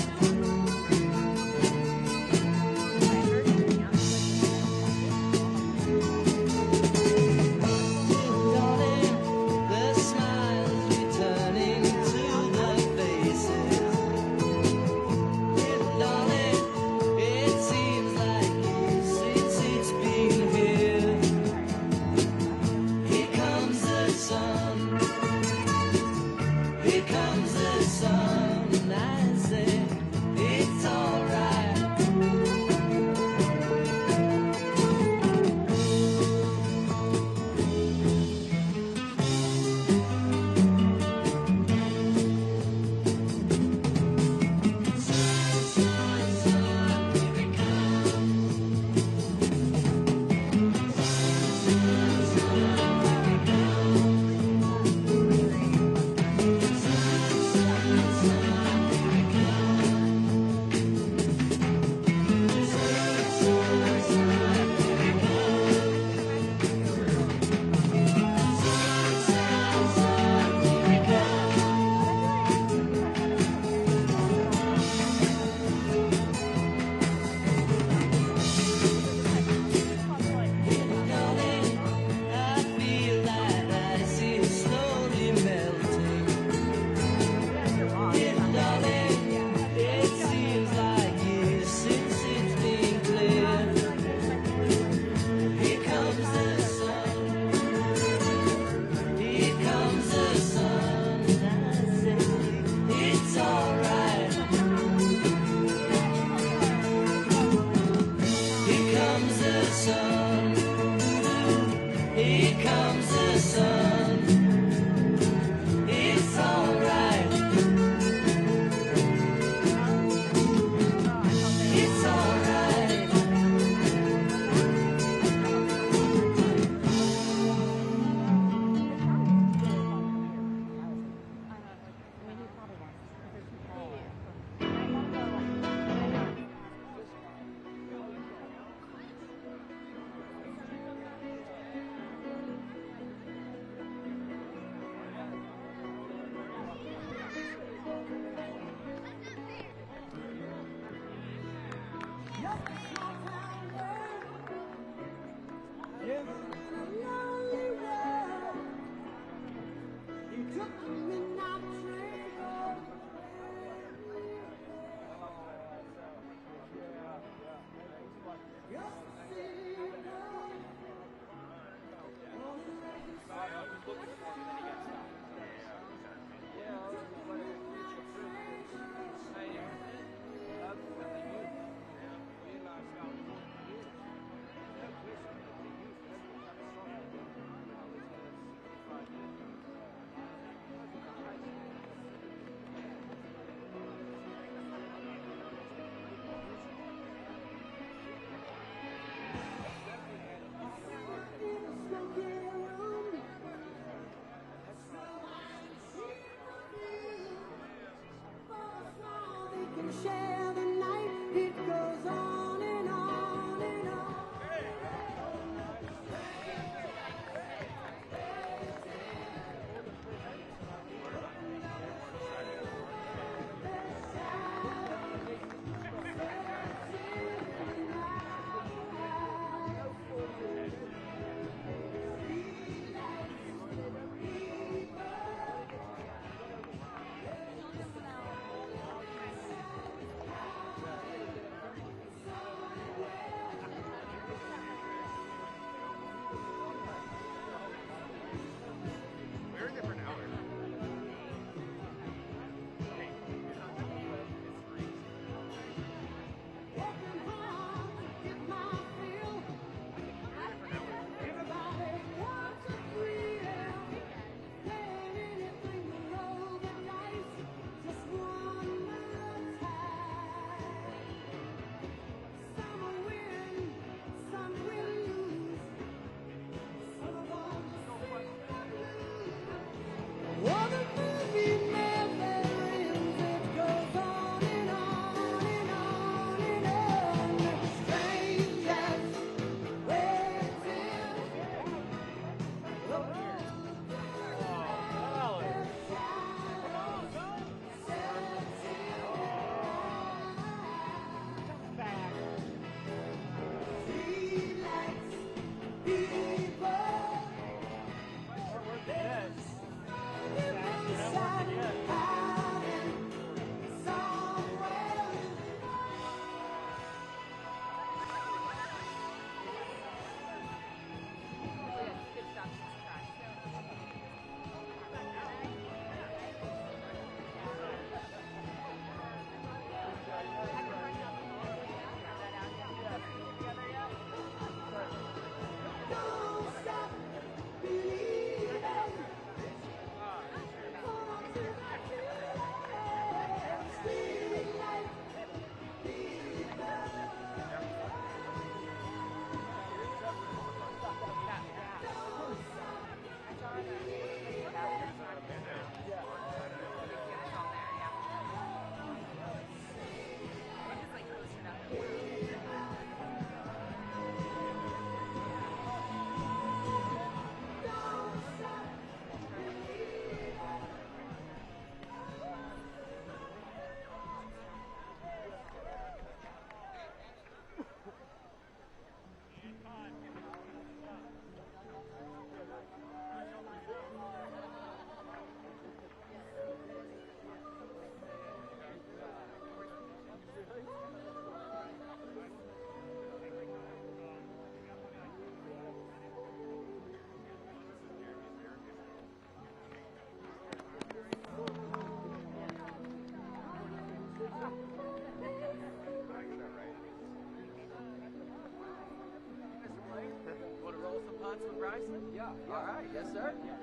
nicely? Yeah. All right. Yes, sir. Yes,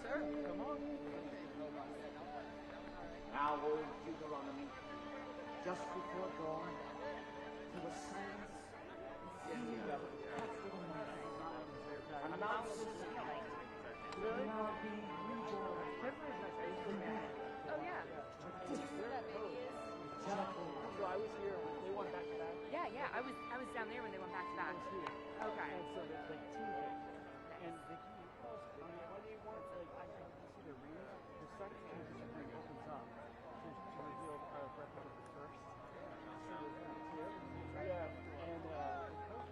sir. Come on. Now, old Deuteronomy, just before dawn, there was silence and fear touched the mountains, and the mountains will now be reborn. Oh, yeah. Did you see where that baby is? So I was here. They went back to back. Yeah. I was down there when they went back to back. Okay. And so the team came. And the team when they want I can see the rings, the second screen opens up to reveal record of the first. Yeah, and the coach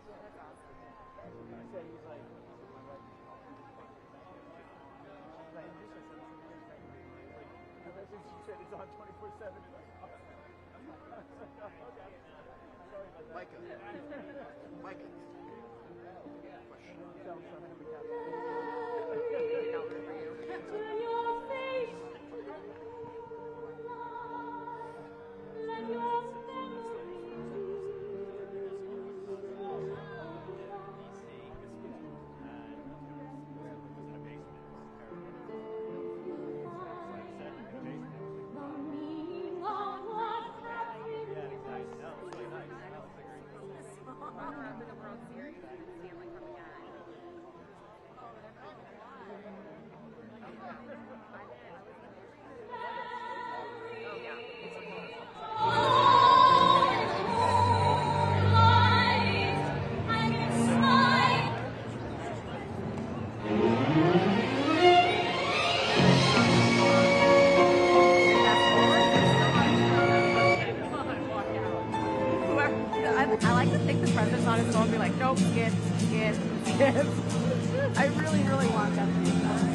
that's awesome. He said he's like she said it's on 24/7. Micah. Micah. I like to think the president's on his phone and be like, nope, skip. I really, really want that to be done.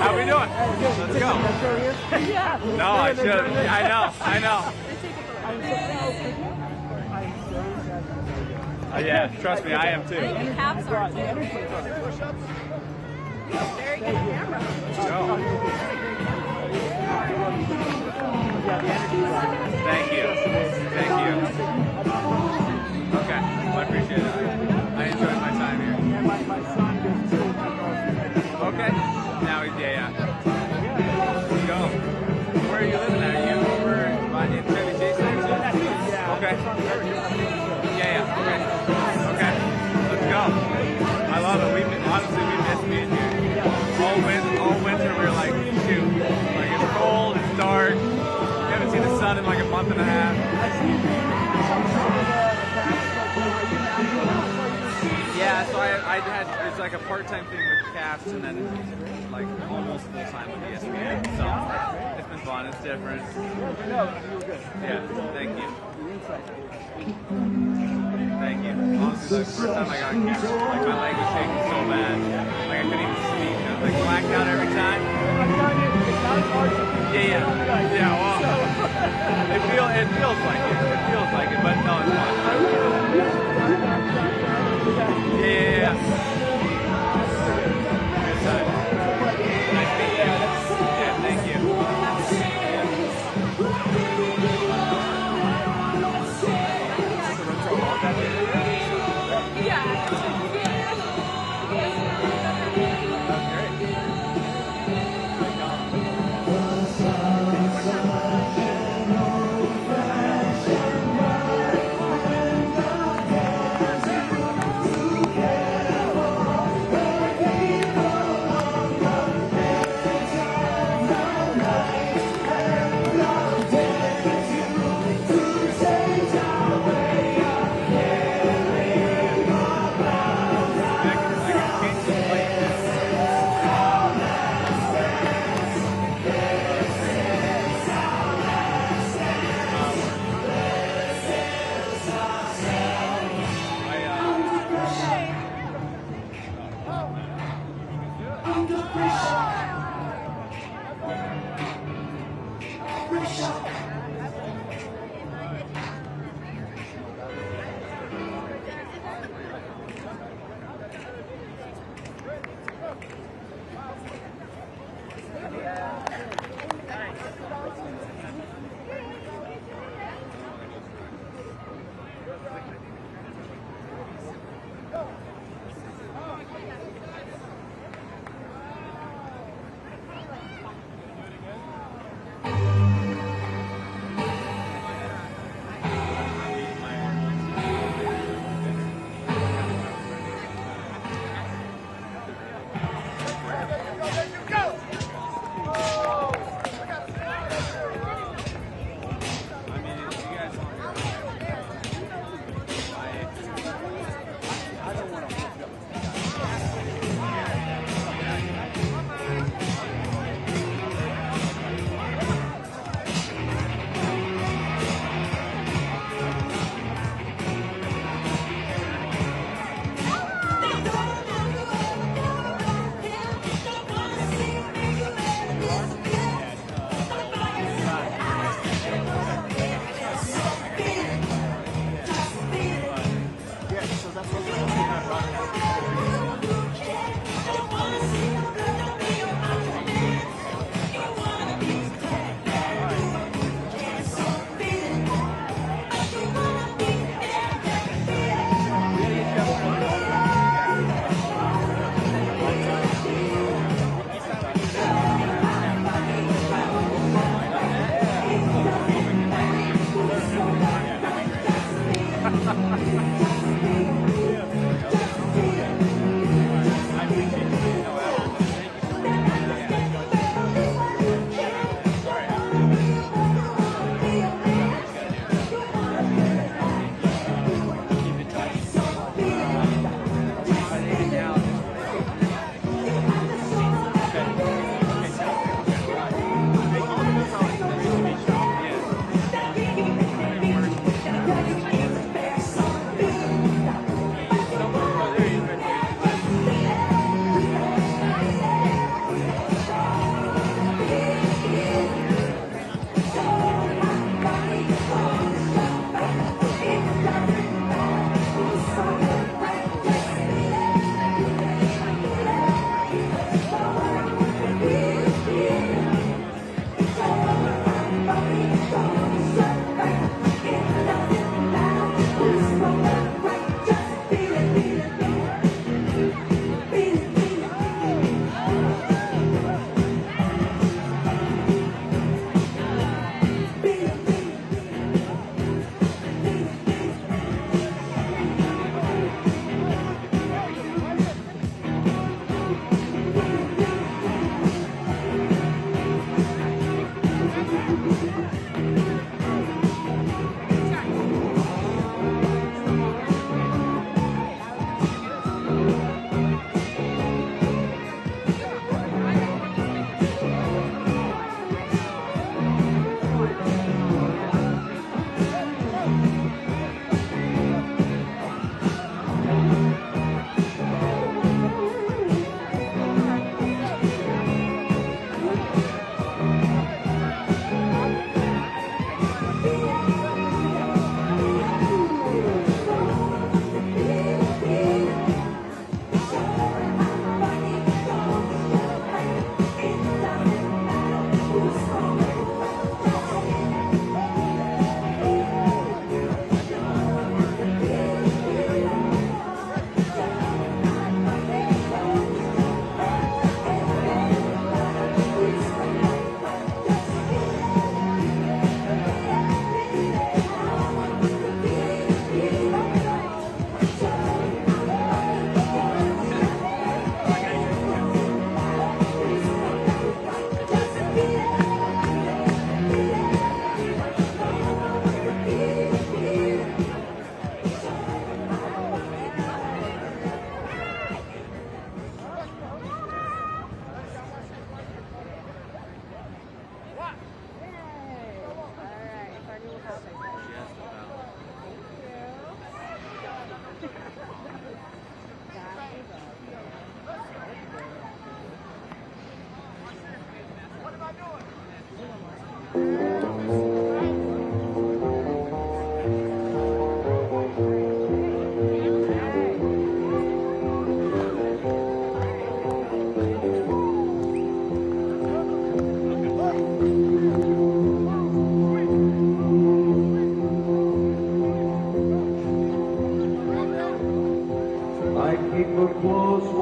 How we doing? Let's go. No, I should. I know. Yeah, trust me, I am too. Very good camera. Let's go. Thank you. Thank you. Okay, well, I appreciate it. I enjoyed my time here. Okay. Now he's, yeah. Let's go. Where are you living at? Are you over in Chevy Chase there too? Okay. Yeah. Okay. Let's go. I love it. Honestly, we miss being here. All winter we were like, shoot. Like it's cold, it's dark. We haven't seen the sun in like a month and a half. Yeah, so I had, it's like a part-time thing with cast and then like almost full-time with ESPN. So it's been fun, it's different. Yeah, thank you. Thank you. Honestly, the first time I got on camera, like my leg was shaking so bad. Like I couldn't even speak. I was like blacked out every time. Yeah, well, it feels like it. It feels like it, but no, it's fun. Yeah. Good time. Nice to meet you. Yeah, thank you.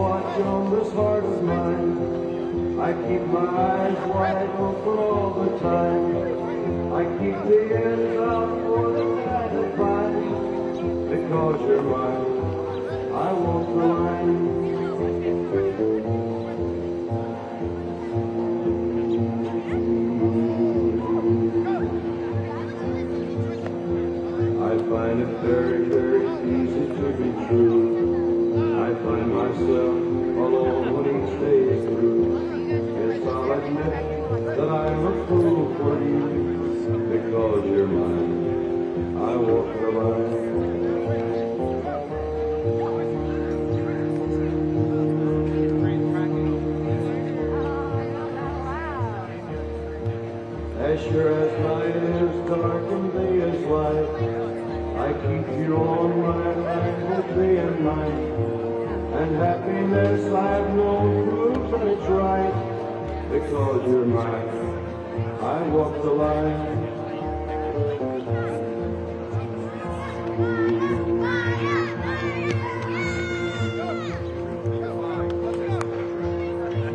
watch on this heart of mine. I keep my eyes wide open all the time. I keep the ends out for the tide to find. Because you're mine, I walk the line. I find it very, very easy to be true. I find myself alone when each day is through. Yes, I'll admit that I'm a fool for you. Because you're mine, I walk the line. As sure as night is dark and day is light, I keep you on my mind both day and night. And happiness I've known proves that it's right. Because you're mine, I walk the line.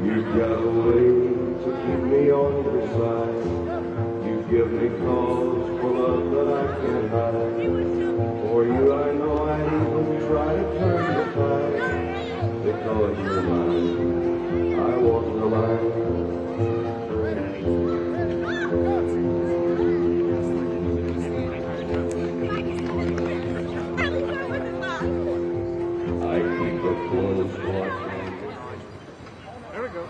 You've got a way to keep me on your side. You give me cause for love that I can't hide. For you I know I'd even try to turn the tide. Because you're mine, I walk the line. I keep a close watch. There we go.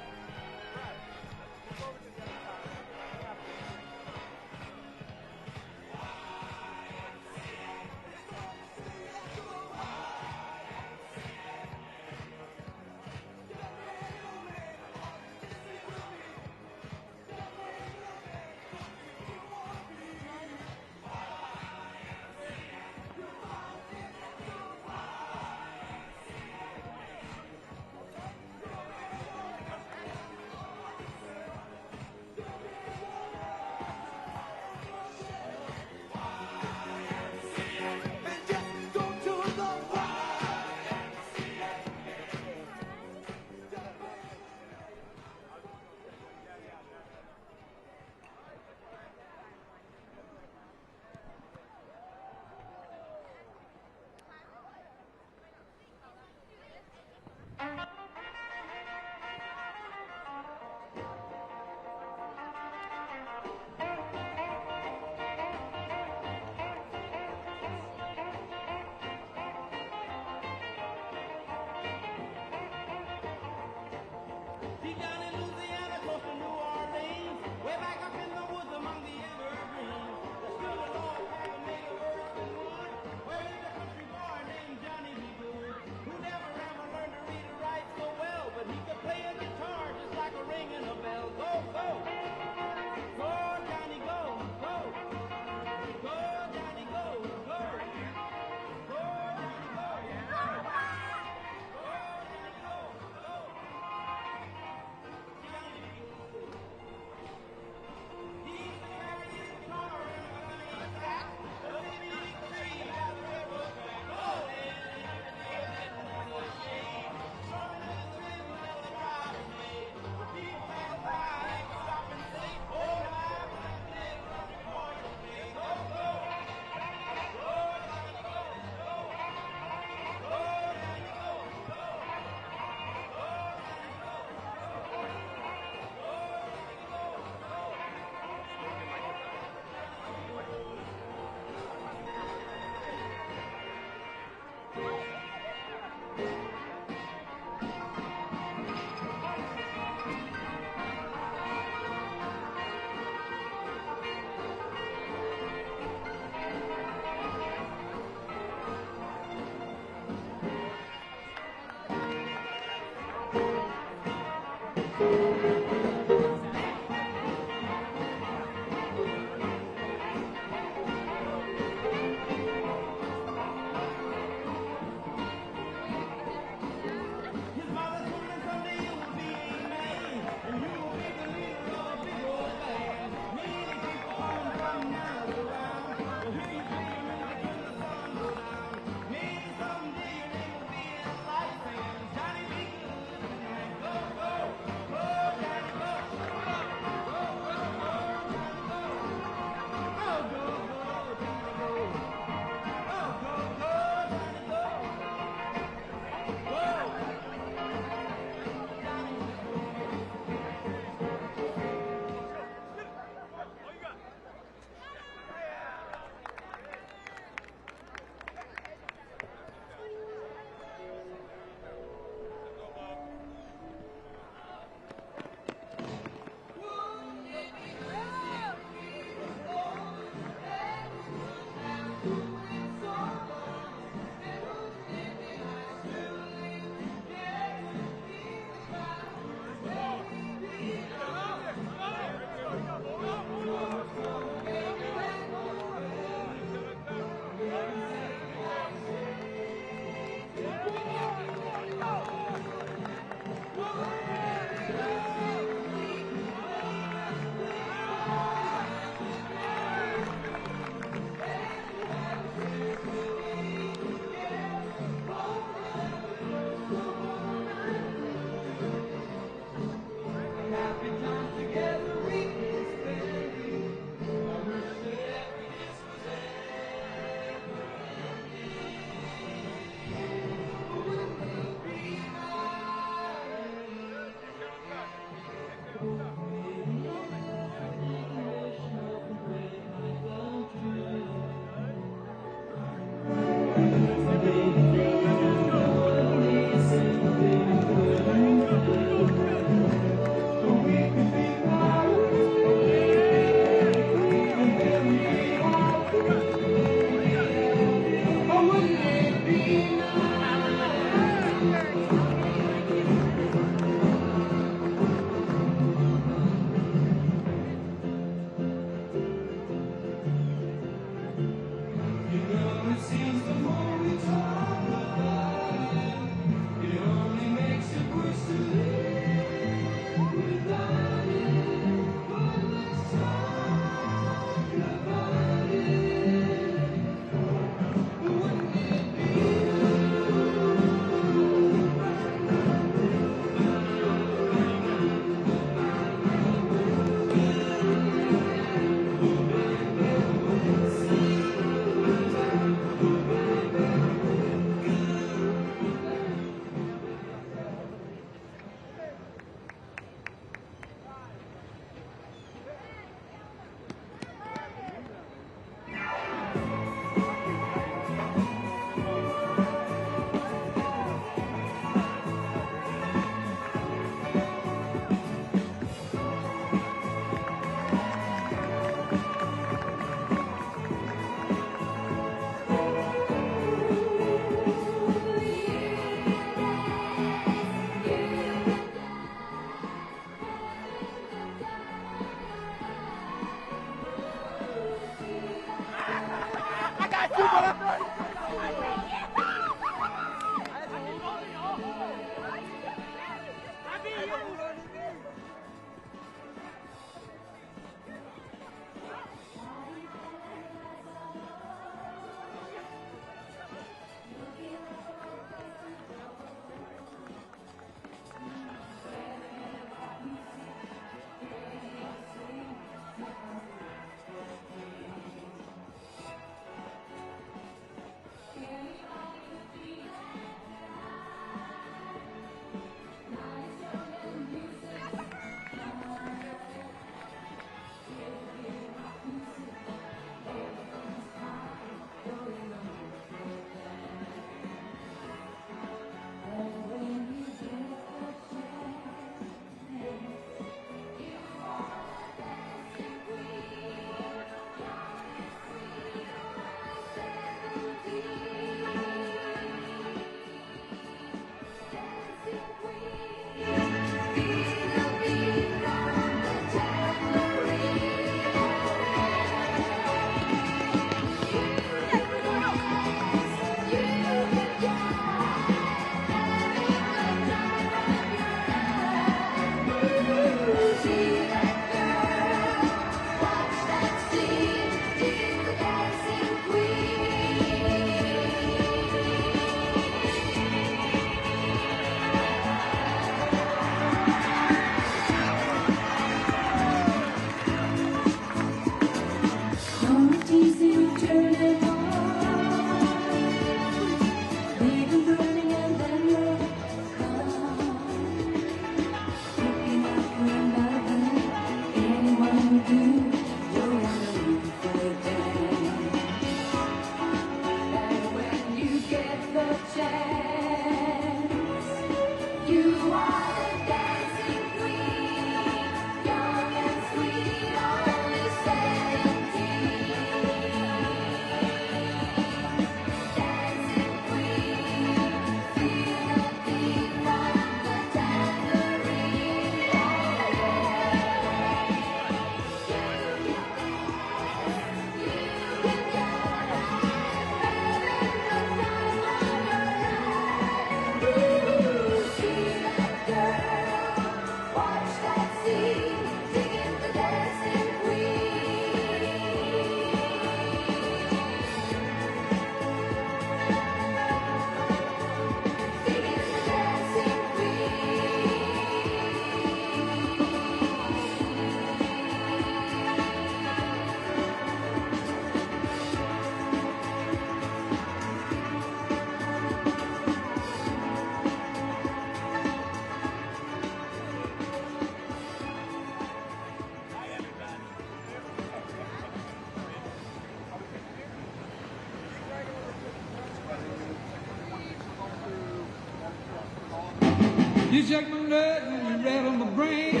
You shake my nerves and you rattle my brain.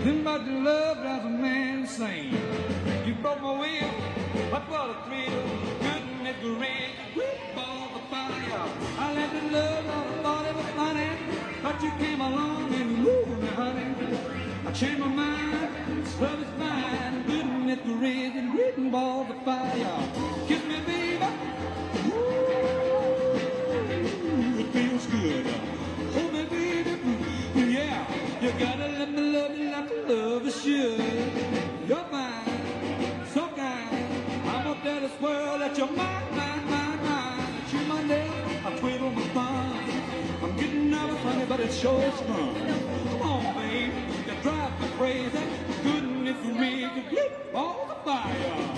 Then about your love drives a man insane. You broke my will, but what a thrill. Couldn't it rain? Whip all the fire. I left in love, I thought it was funny. But you came along and moved me, honey. I changed my mind, love is fine. Couldn't it rain and written ball the fire. Kiss me, baby. Ooh, it feels good. Oh, baby, yeah. You gotta let me love you like a lover should. You're fine, so kind. I'm up there to swirl that you're mine, mine, mine, mine. Chew my nail, I twiddle my thumb. I'm getting nervous, honey, but it sure is fun. Come on, babe, you drive me crazy. Couldn't if you read the flip all the fire.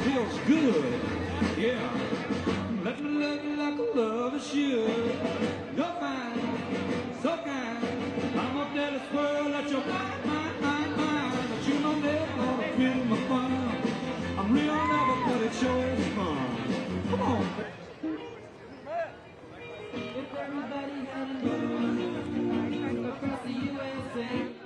Feels good, yeah. Let me love you like a lover should. You're fine, so kind. I'm up there to swirl at your mind, mind, mind, mind. But you know never gonna feel my fun. I'm real never, but it sure is fun. Come on. If everybody had a moon across the USA.